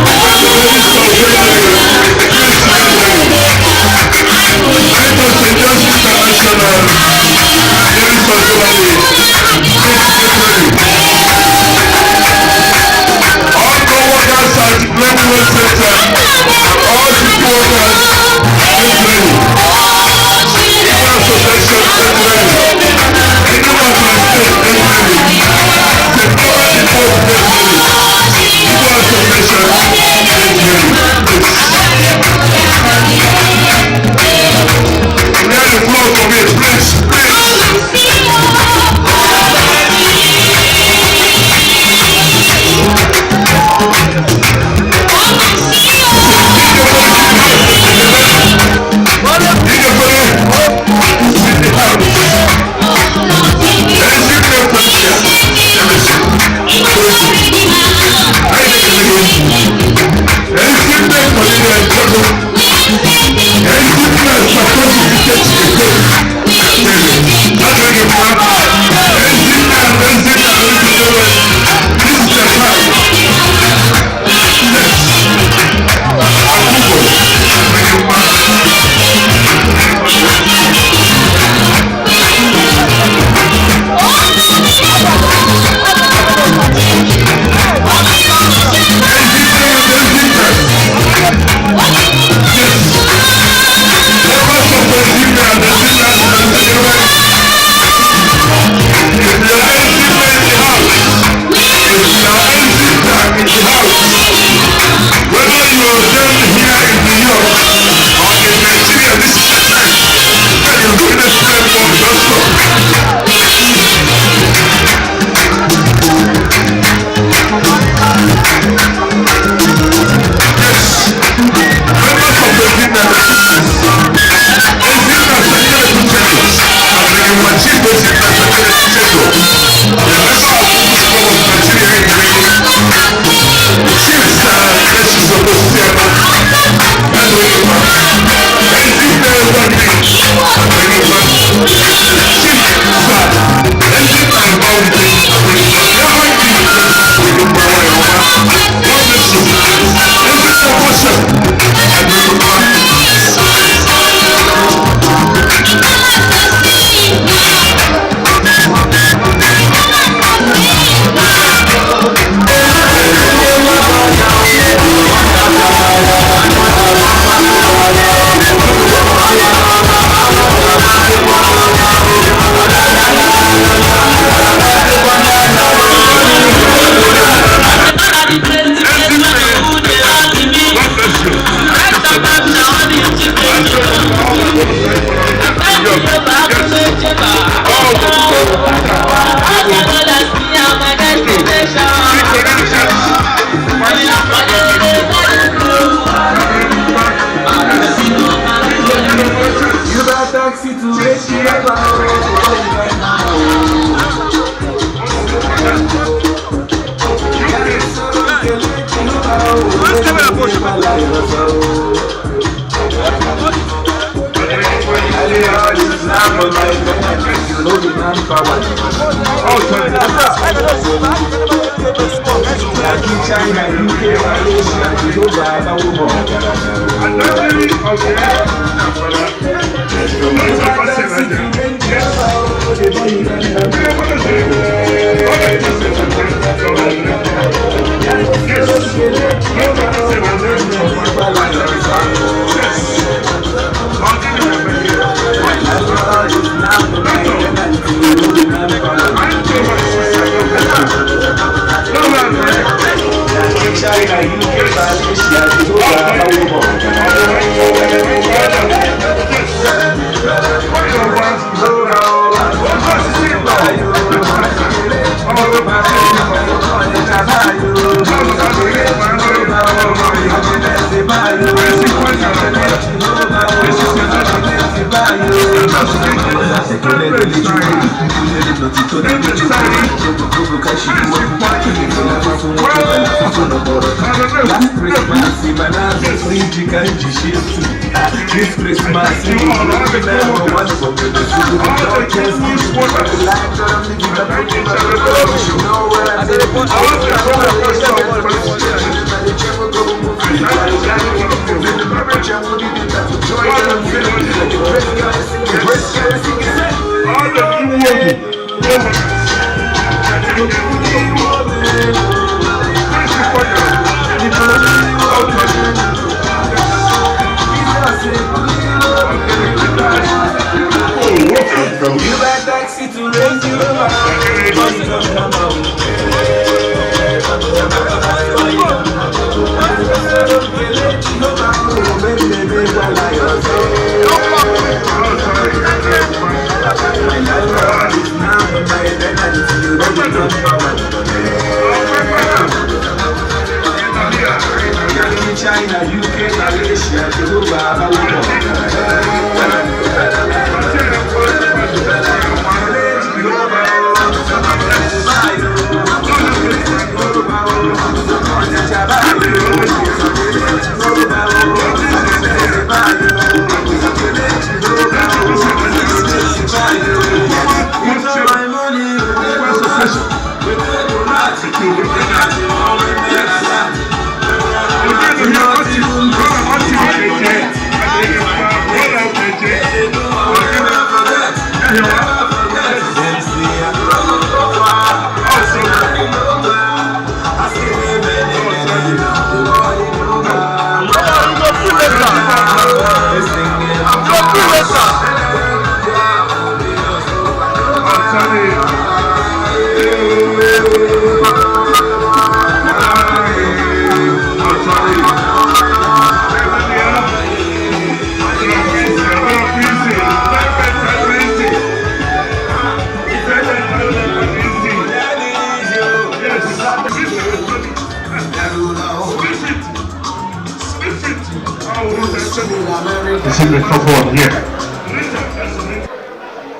Is it microphone? Yeah.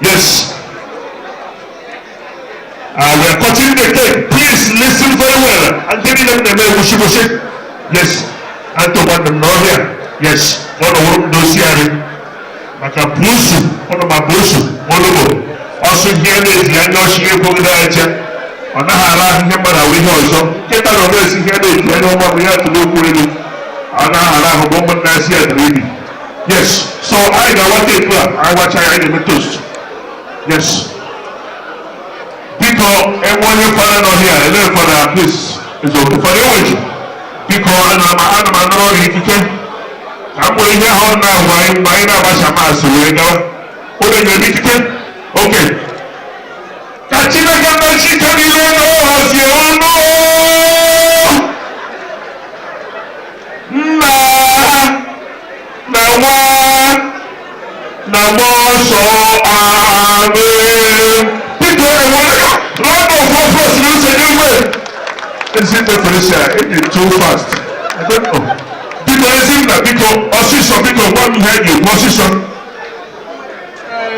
Yes. We are cutting the tape. Please listen very well. I'm giving them the mail. Yes. And to want them know here. Yes. One of them knows here. Like a bruise. One of my bruise. One of them. Also here is the annual she gave over there. On the Hara, him, but I will also get out of this here. I know what we have to do for you. On the Hara, a woman that's here to read. Yes, so I know what they plan. I watch I in the toast. Yes. Because everyone you find out here, and then for that, please, is open for the origin. Because I'm not already can. I'm going here on now, why not wash a mask away now? What are you going to okay. Kachina Gamashi Kamileno, as you all know. Is it too fast? I don't know. People assume that people want to hear you.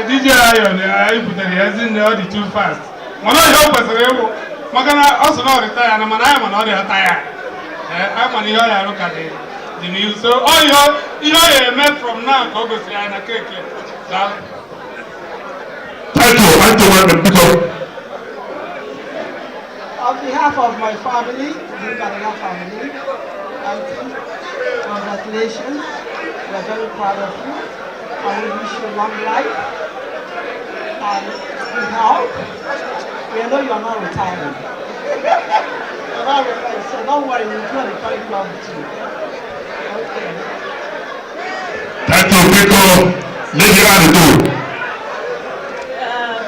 DJ Iron, I put the reason they too fast. When I help us, Magana also not retire, and I'm not retire. I'm on the other look at the news. So, ihe ọ ga-eme from now ka ọ gosiri anyị na keke daalụ. Thank you, On behalf of my family, the Kaduna family, congratulations. We are very proud of you. And we wish you long life and good health. We know you are not retiring. You're not retiring, so don't worry, we'll do the very long too. Okay. Thank you, Biko. Lady Anidu.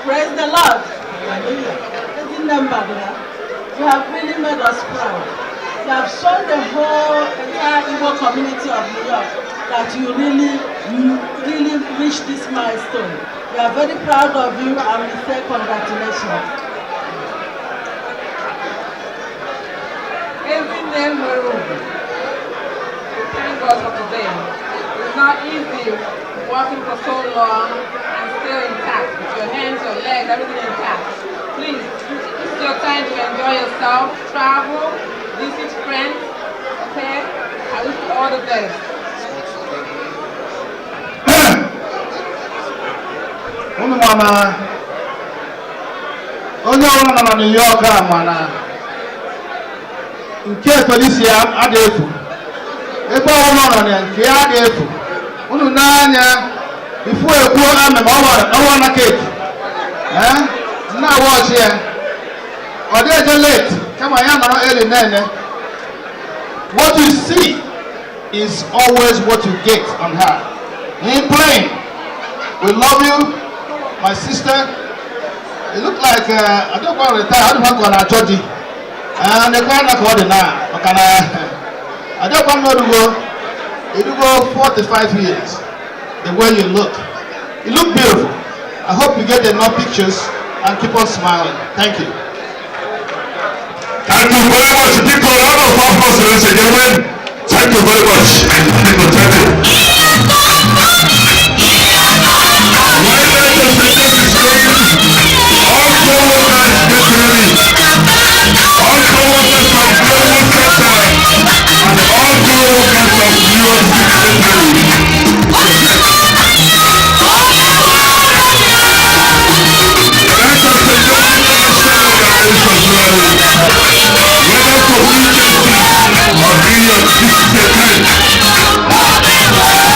Praise the Lord. Hallelujah. You have really made us proud. You have shown the whole entire Igbo community of New York that you really reached this milestone. We are very proud of you and we say congratulations. Everything will thank God for today. It's not easy walking for so long and still intact with your hands, your legs, everything intact. Please, this is your time to enjoy yourself, travel, visit friends, okay? I wish you all the best. Unu mana onye ọrụ nọ na New York a mana nke Felicia adị efu ebe ọrụ nọ na nke ya adị efu unu n'anya ifu ekwuo amem ọwa na keeki nna wọchị ya ọ dị eje late kama ya nọrọ early nene. What you see is always what you get on her. In plain, we love you, my sister. It look like I don't want to retire. I don't want to go to church. And the kind of coordinator, I don't want to go. You go 45 years. The way you look beautiful. I hope you get enough pictures and keep on smiling. Thank you. Thank you very much. People, a lot of applause, ladies and gentlemen. Thank you very much. Whether for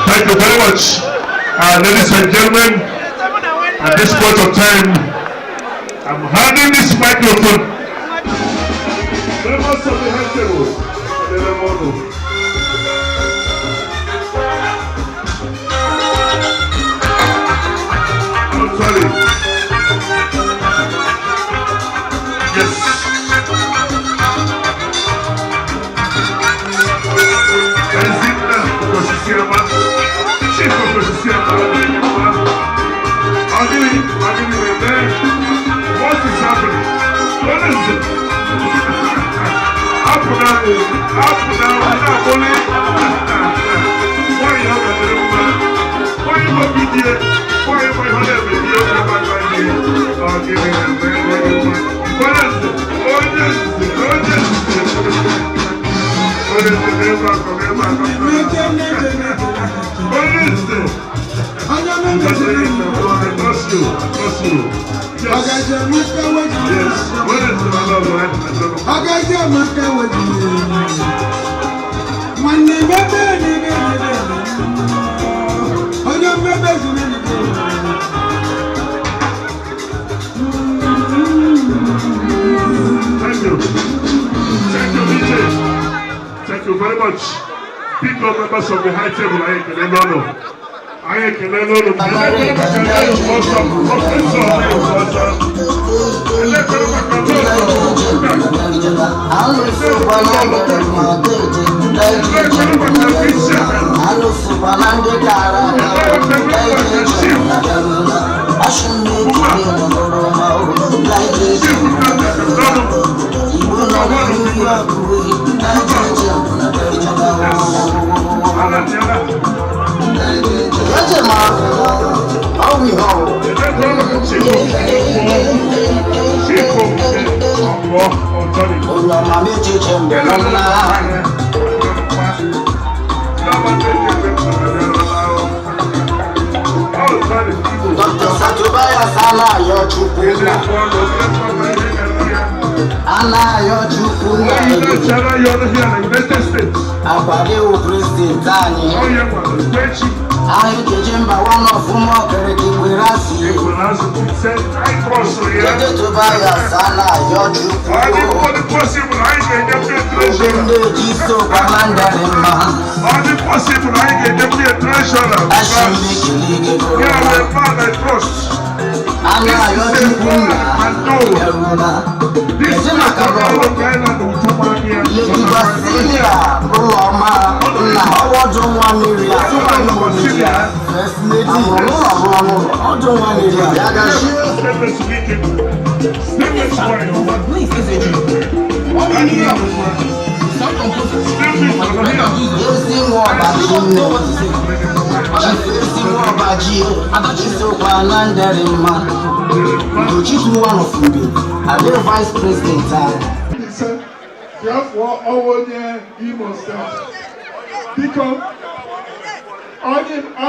Thank you very much. Ladies and gentlemen, at this point of time, I'm handing this microphone. Members of the head table, I'm sorry. Yes. What is happening? What is it? Up and down, why you have a little man? Why you have been here? Why you have a video? I'll give you a very what is it? What is it? What is it? Thank you very much. Big members of the high table, I can Dr. Satubaya Sala Yochukuna Ana Yochukuna Abadeu President Tani Ayo Kejemba one of Umo Kereki Wirasi Dr. Tubaya Sala Yochukuna Ugende Jiso Kwamanda Lema Ashimi Kiligi Ana Yochukuna Yeruna Ejima Karo Lekibasilia Buloma Na Ojo Wamiria First Lady Ojo Wamiria Yagashi Vice President therefore our Imo State because all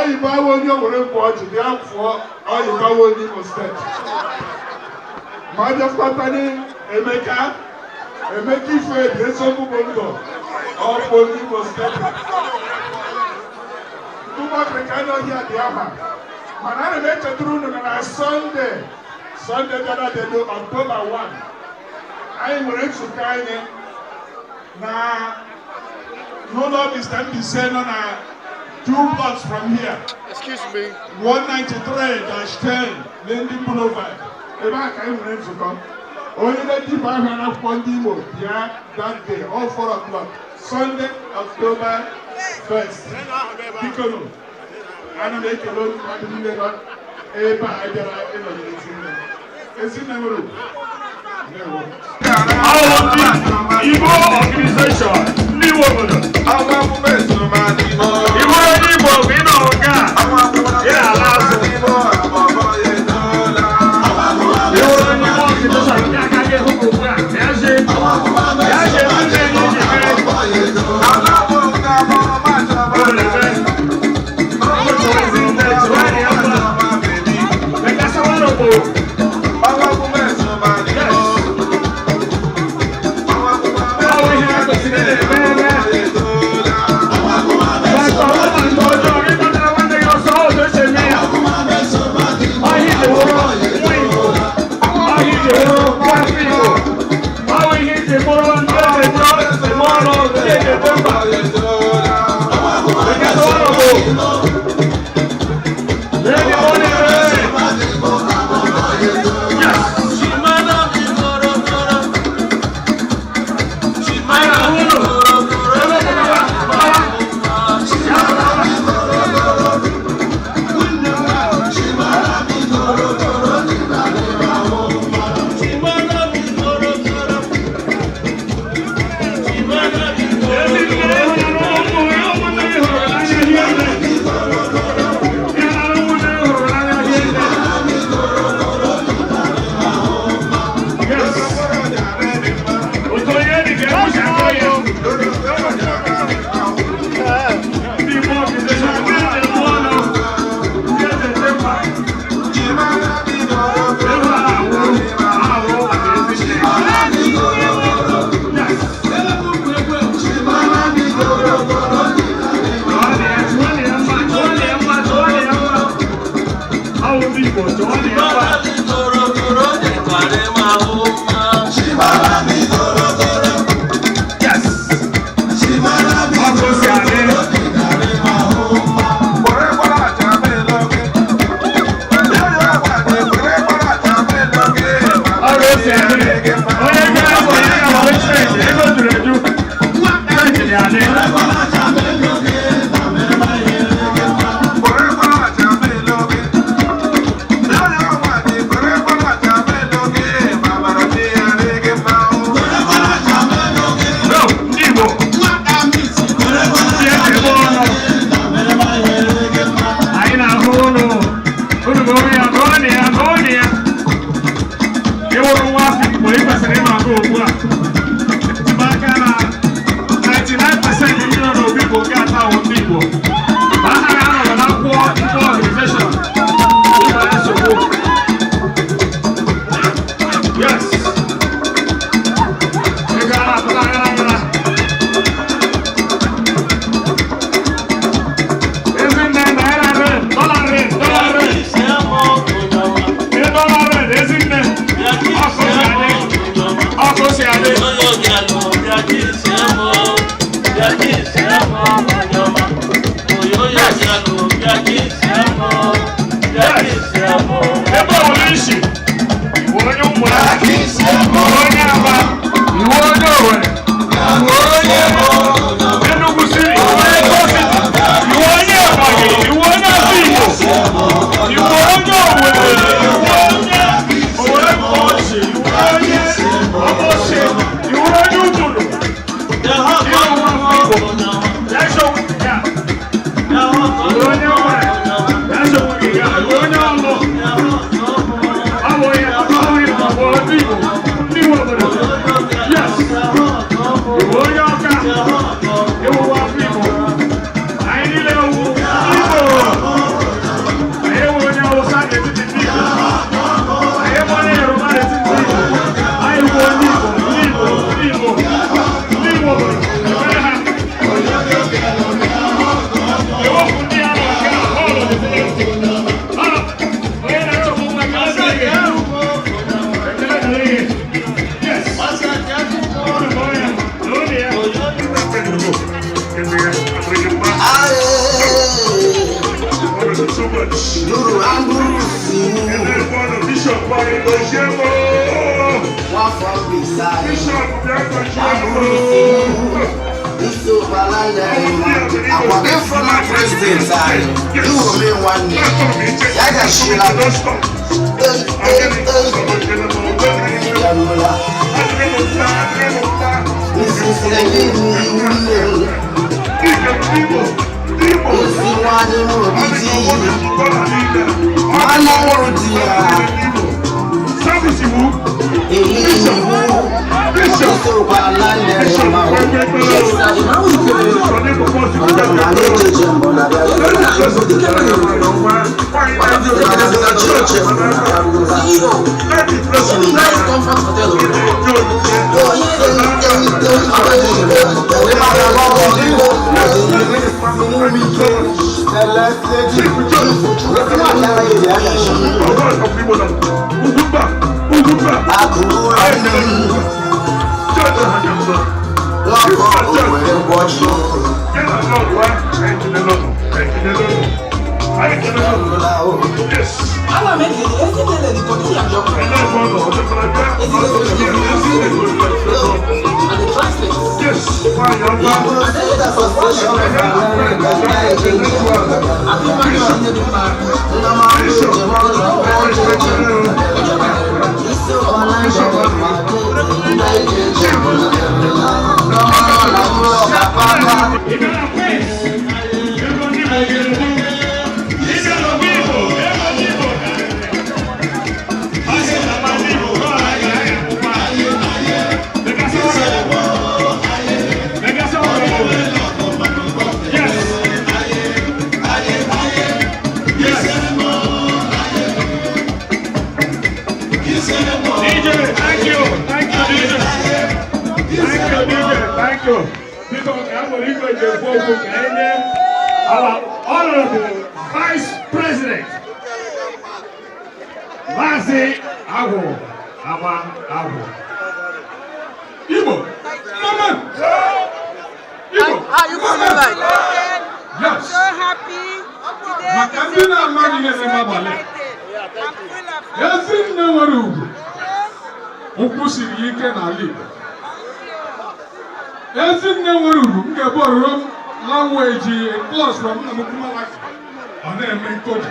you buy when you were therefore all you buy Imo State Majas Company, Emeka Ife, Yesobu Bondo, all Poli was stepping. Too much we cannot hear the hammer. Man, I met a drone on a Sunday that they do October 1. I am ready to kind of now. No love is time to send on 2 blocks from here. Excuse me. 193-10 Lindy Boulevard. The back I am ready to come. Only the people have Pondimo here that day, all 4 o'clock. Sunday, October 1st. Piccolo. I don't make a load of money. Eba, I get out in the number. Our Igbo organization, new woman. Our movement, Igbo, we know God. Yeah, last Igbo. Yeah. so much. Duru Amburu And then one of Bishop Barry Bojemo. One from beside Bishop Amburu This overlander I want it from my president side. You will be one day. I got shit like this. This is the living. Our Honorable Vice President, Mazi Agu, Agu. Igbo, Mama. Igbo. How you feeling like? Yes. I'm so happy. Makandina mani ngene mabale. Yazin na waru. Okusiri ike na ali. Yazin na waru ngaboro language a class from Namukumala. On a main coach.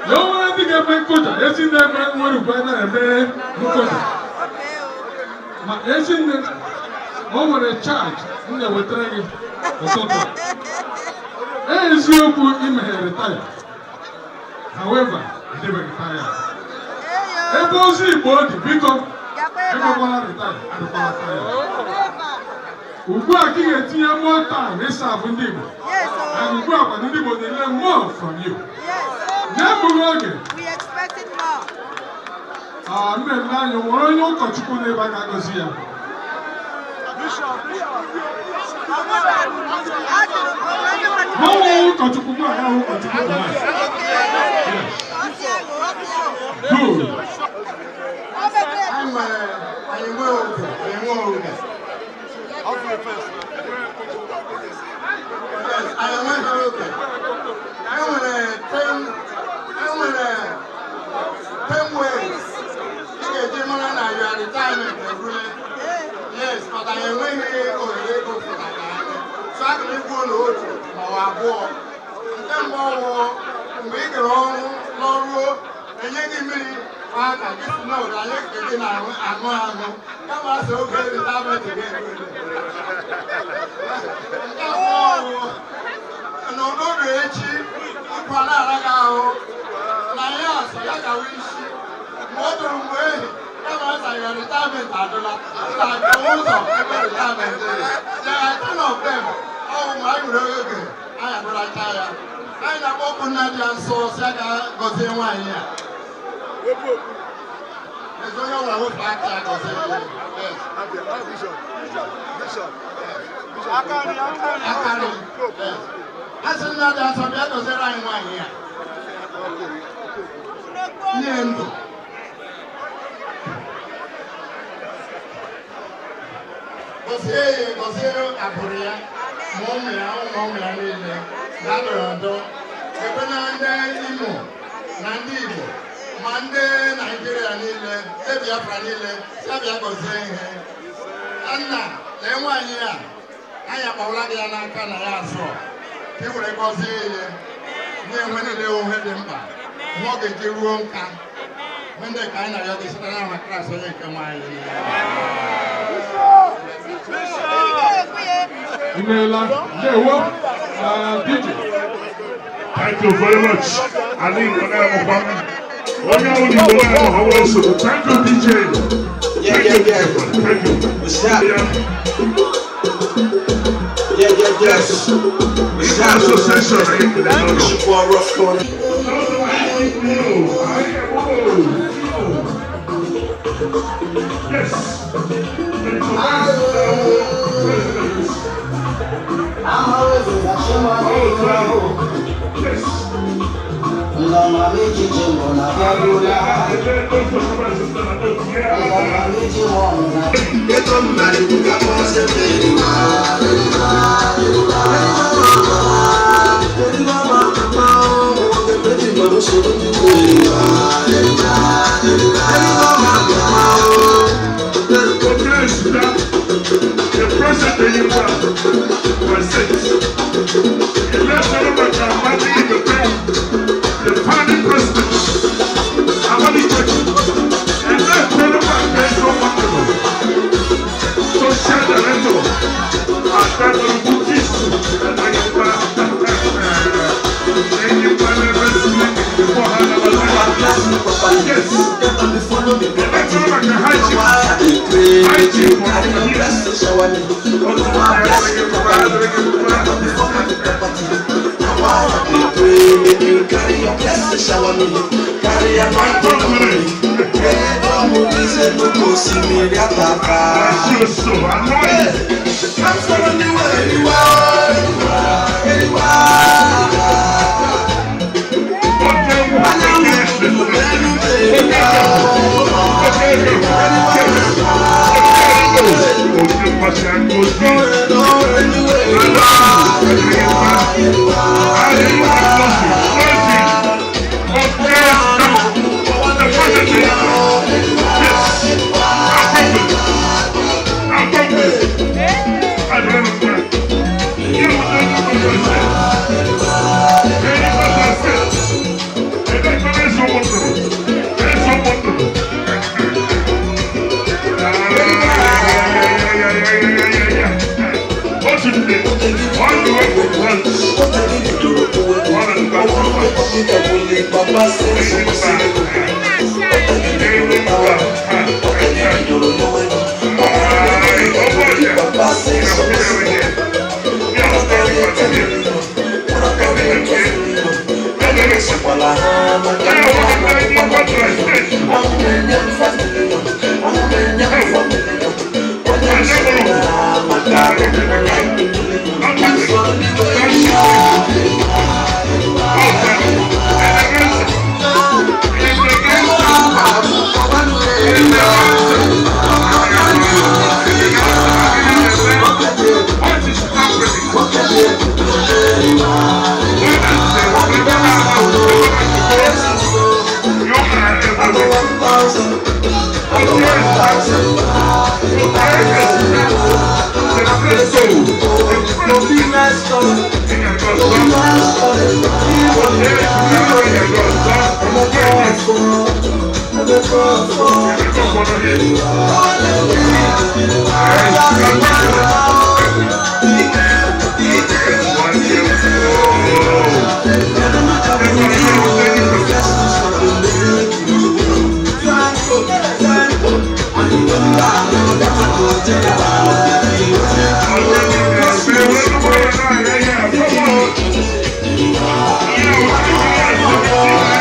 No one think a main coach. Yazin na man waru bana a man coach. Ma yazin na over a charge. Nga wetragi. Ezioku retire. However, he never retired. Ebozi body become everyone retire. Ugua king tinye more time we serve Ndibo. And Ugua Ndibo they learn more from you. We expected more. Amen. Now you want your Kochuku never Gagosia. No, Kochuku, Yes, but I am waiting for the ego for that. So I can go to our war. Then more, make it all, Lord, and you give me, I just know that I like to get out. Come on, so good, it's happening again. No, no, Richie, Panarago, Nayas, Yakawish, Modern Way. Come on, I am retirement. I don't know. There are 10 of them. Oh, my God. I am retired. I am open Nadian source. I got the one here. There's no one who back there. Yes. Bishop. Akari. Yes. I said Nadian source. I got the one here. Yendo. Aburia, Momia, Nile, Nadorado, ndị Imo na ndị Igbo ma ndị Naịjirịa niile ndị Biafra niile si abịa gọzie ihe nna lee nwaanyị a anyị akpawara gị ya n'aka na ya azụ ka ị were gọzie ihe nye enwe niile ohe dị mkpa ihe ọ ga-eji ruo nka ndị ka anyị na-arịọ gị site n'aha Kraịst onye nke nwaanyị Thank you very much. Ali thank you, DJ. Thank you. Yes. It's association. Yes. I'm always in the show. Yes. Lama meji jemo na babula. Lama meji wona. Eto mari buka pose peri ma. The president was six. The founding president, Amali Church, and that President is so wonderful. So share the rental. And that will be peace. And I am back. And you can never sleep before I have a life. Yes. And that's all I can hide you. Hide you for carry your blessing, shower me, carry your anointing on me. Don't move, no go see me, I'm so anointed. I'm following you where you are,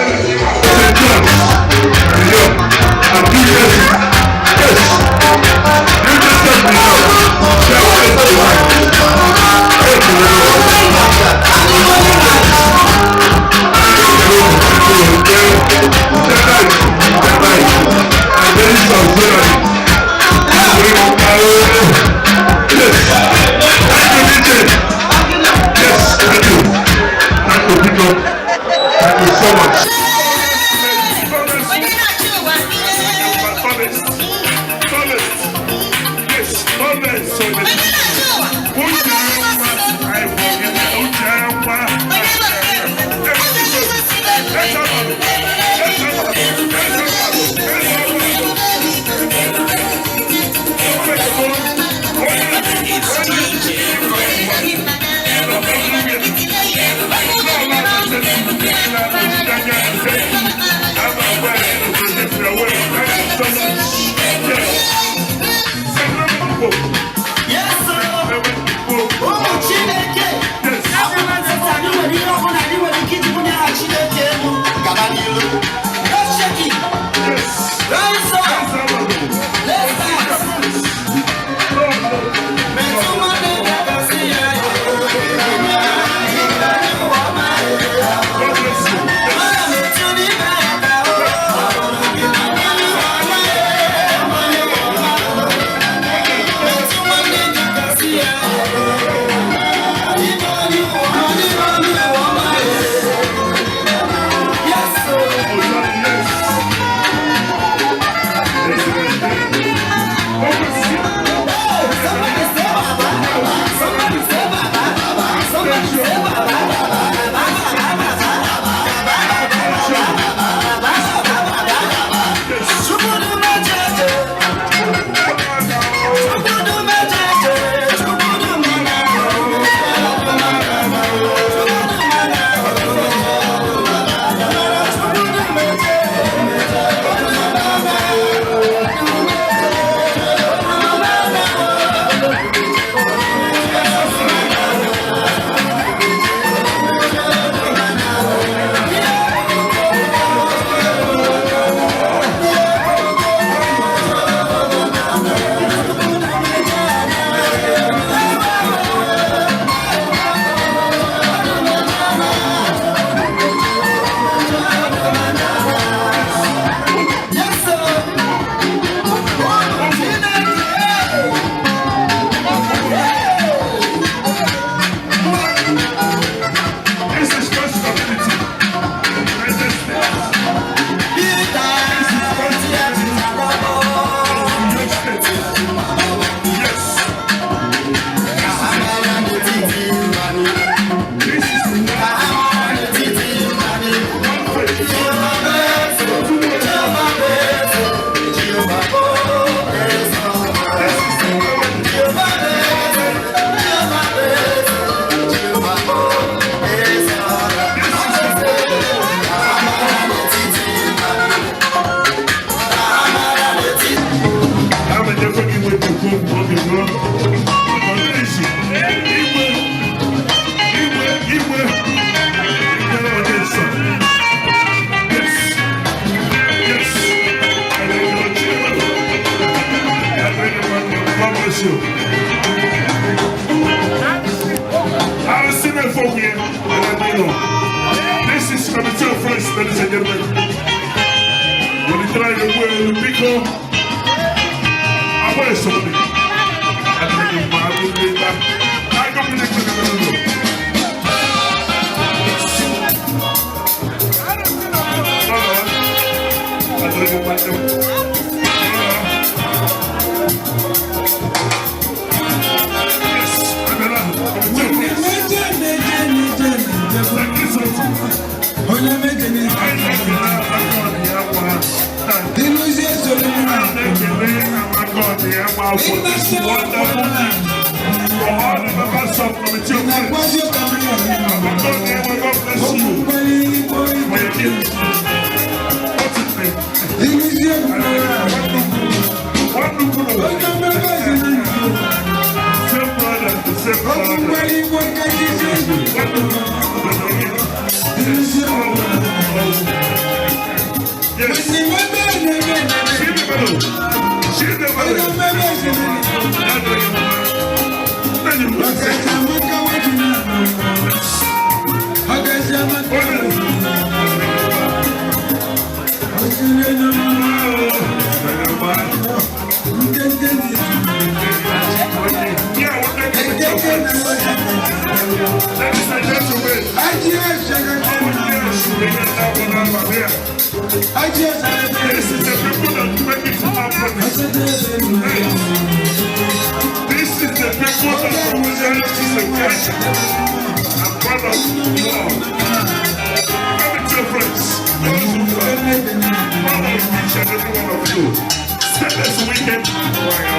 Yes. This is from the two first, ladies and gentlemen. When you try to wear the pico, I wear somebody. I take a bag of paper. I come to the I take a bag of Ladies and gentlemen, This is the people that make it happen. This is the people that represent civilization and brothers of God. Come with your friends. Father, each and every one of you. Set this weekend right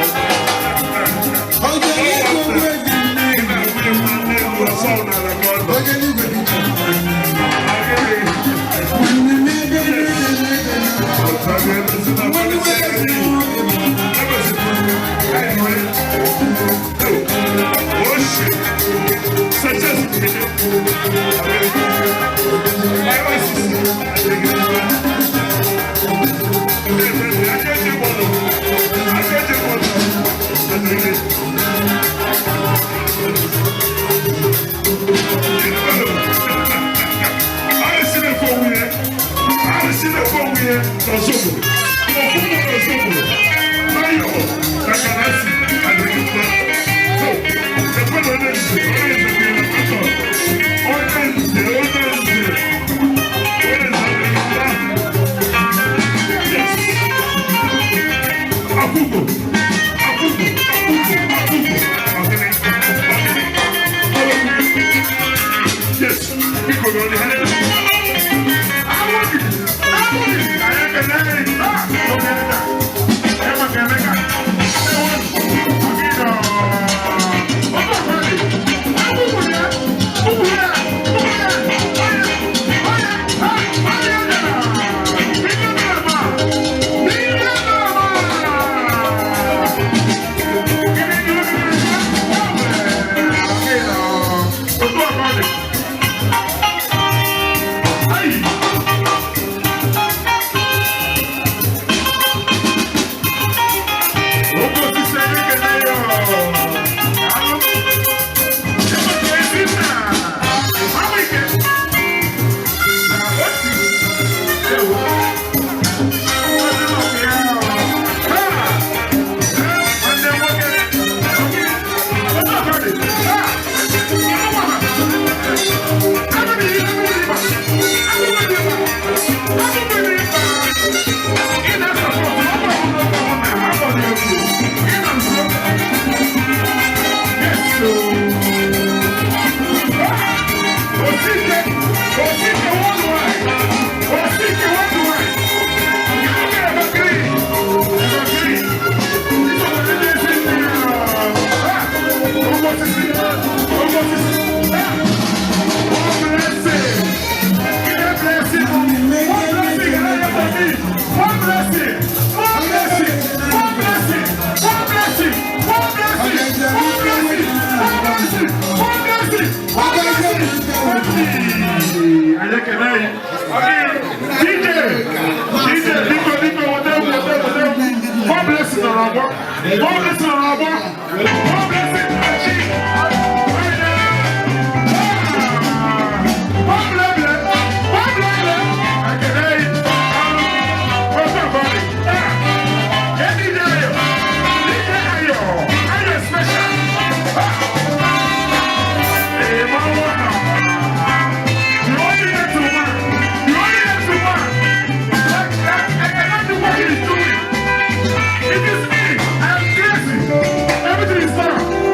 Everything is fine.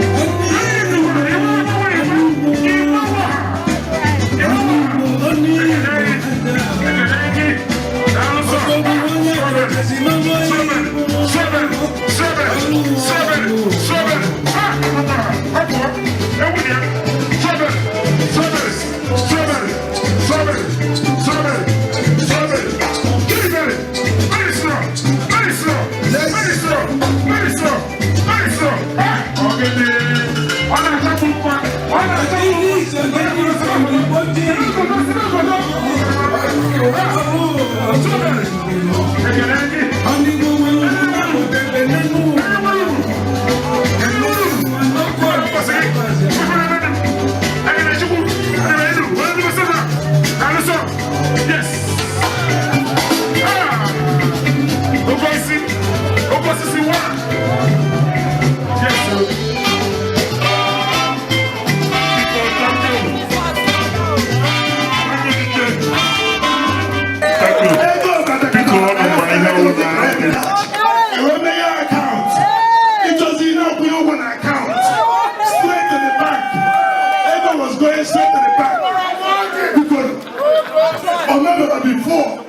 before.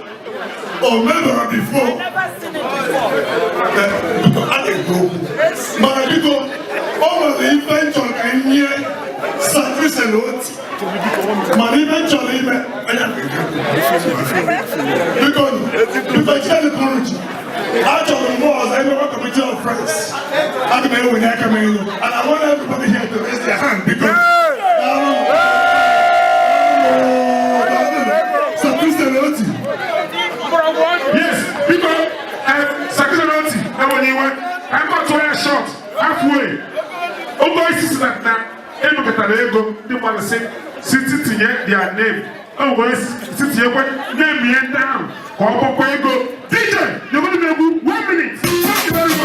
Or never before. I didn't go. But I did go. Over the invention and here, service and what? My invention, because if I tell the courage, actually was I never come to your friends. I can be with Akamino, and I want everybody here to raise their hand because. Yes, because Sakisanoti, and when you went, I got to wear a shot halfway. Oh, boy, sister, now, every ego, they want to say, city to get their name. Oh, boy, city, name me down. Go, DJ, you're going to be 1 minute. Thank you very much.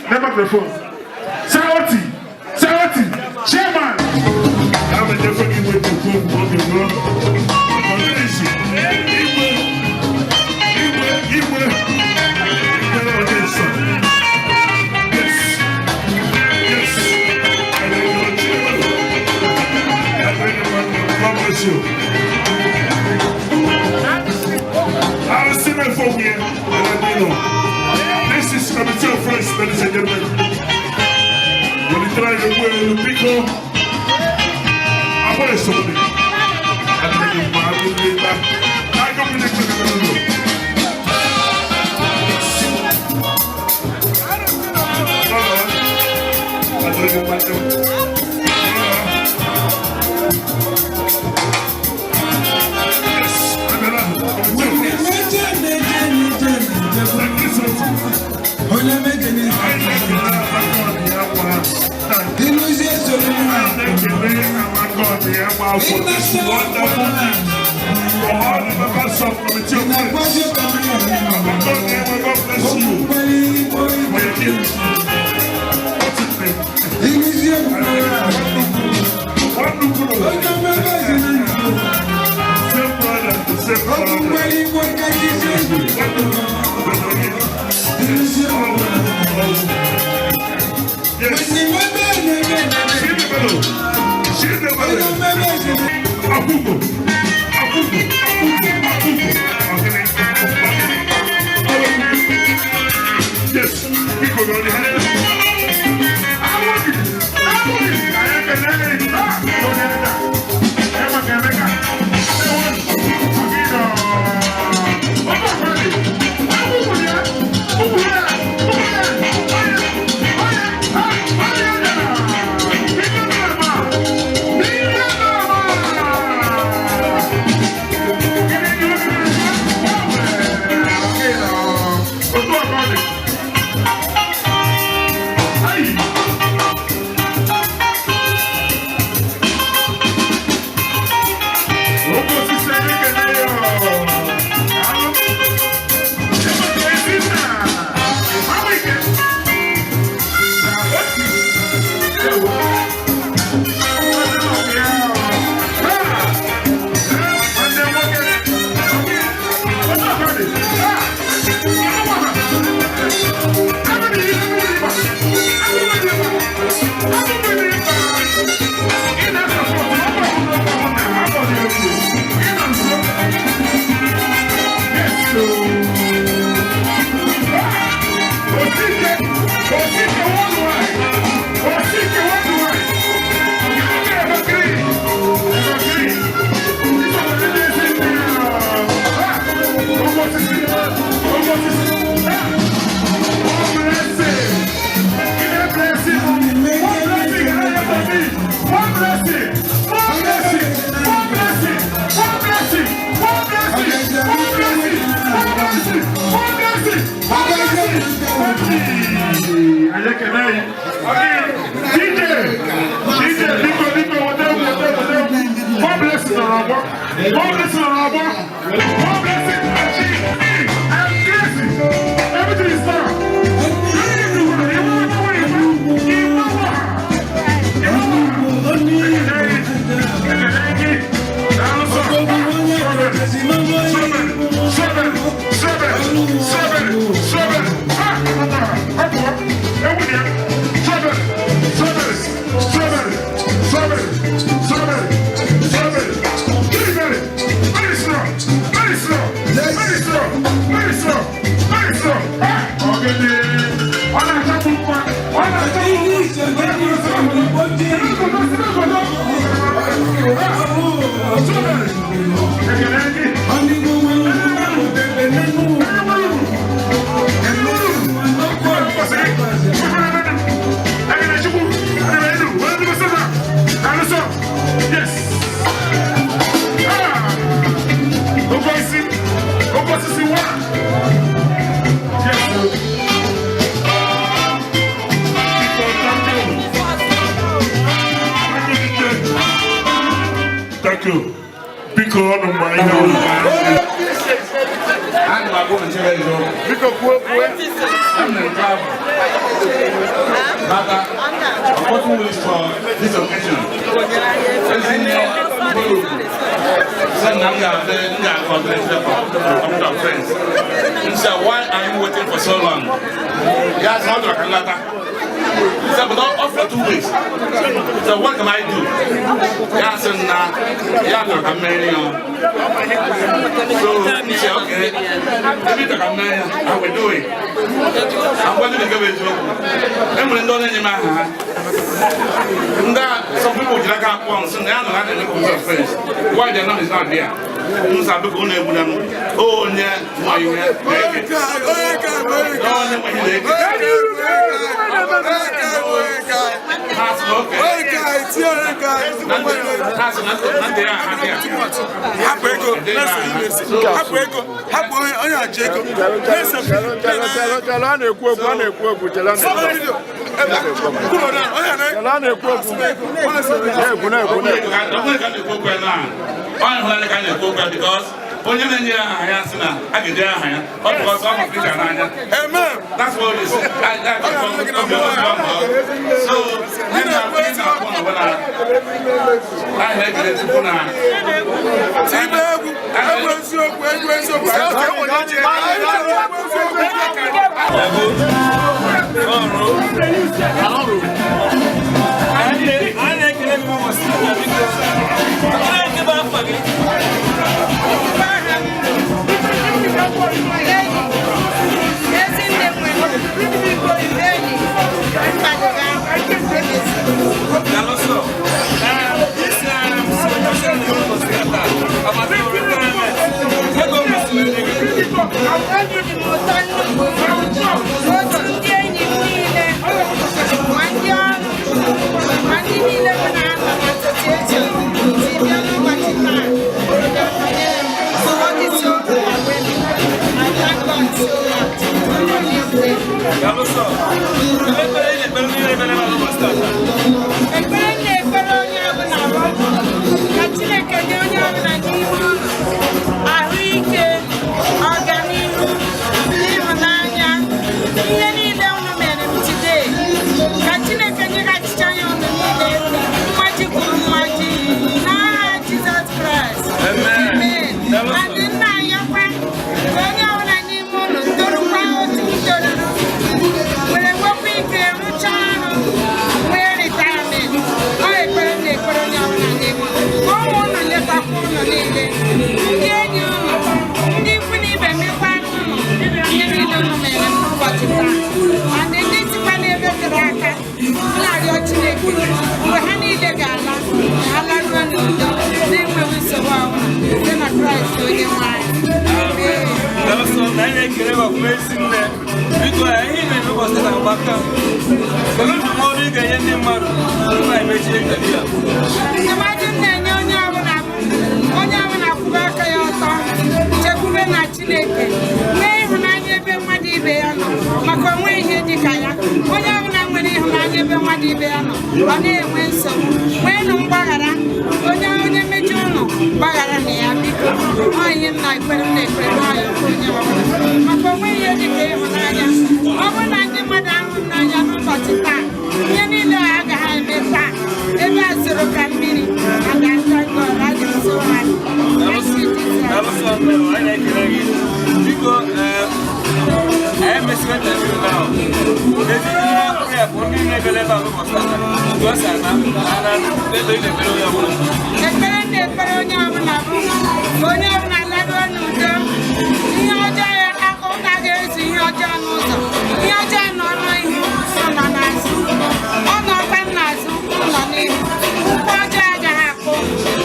Never the phone. Sarati, chairman. I'm a definitely way to go on the road. I'll see my phone here and let me know. This is committee of friends, ladies and gentlemen. When you try to wear the pico, I want to show you. I think you might be later. I come with the Yes, people go ahead. Thank you. Biko on my why are you waiting for so long? Yes, how do I he said, but not for 2 weeks. So what can I do? Yes, and I'm marrying you. So he said, okay, maybe I'm marrying, I will do it. I'm going to give it to you. I'm going to do it in my hand. Some people just got one, so now they're not in the face. Why their name is not there? Oh, yeah, why you have because onye na-enye aha ya sị na a ga-eji aha ya ọ bụ ọsọ ọ maka ije n'anya. Amen. That's what it is. So ndị na-akpọ n'ọbụla anyị na-ekele Chukwu na ibe egwu eziokwu Chineke, ebe nwa dị ibe ya nọ ọ na-enwe nsogbu nweenụ mgbaghara onye mejọ ụlọ gbaghara na ya biko onye m na-ekpere n'anya onye ọbụla maka onwe ihe dị ka ịhụnanya ọ bụrụ na ndị mmadụ ahụ n'anya n'ụbọchị taa ihe niile a agaghị eme taa ebe a zoro ka mmiri a ga-ata God a ga-eso ha ekpere onye ọbụla bụ onye ọbụla lago n'udo ihe ọjọọ ya aka ụka ga-ezu ihe ọjọọ n'ụzọ ihe ọjọọ nọ n'ihu nọ n'azụ ọ nọkwa n'azụ ụlọ n'ihu ụkwụ ọjọọ agaghị akpụ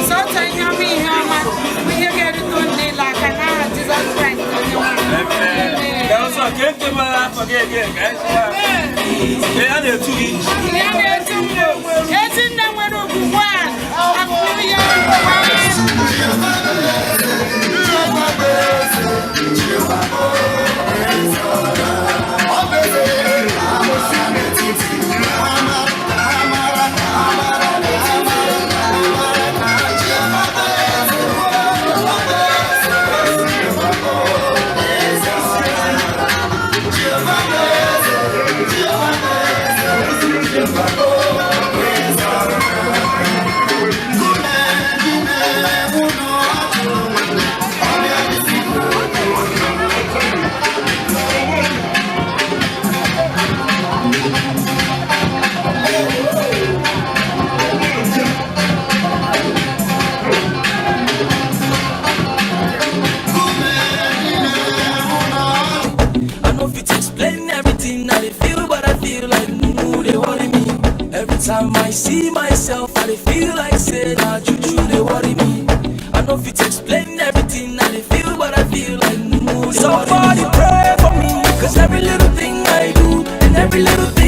so otu ihe ọma ihe ọma bụ ihe ga-erute niile aka n'aha Jizọs Kraịst onye Ezinne nwere ugwu akpụrụ ya time I see myself, I feel like say that juju they worry me. I know if it's explain everything, I feel, but I feel like somebody pray for me, cause every little thing I do and every little thing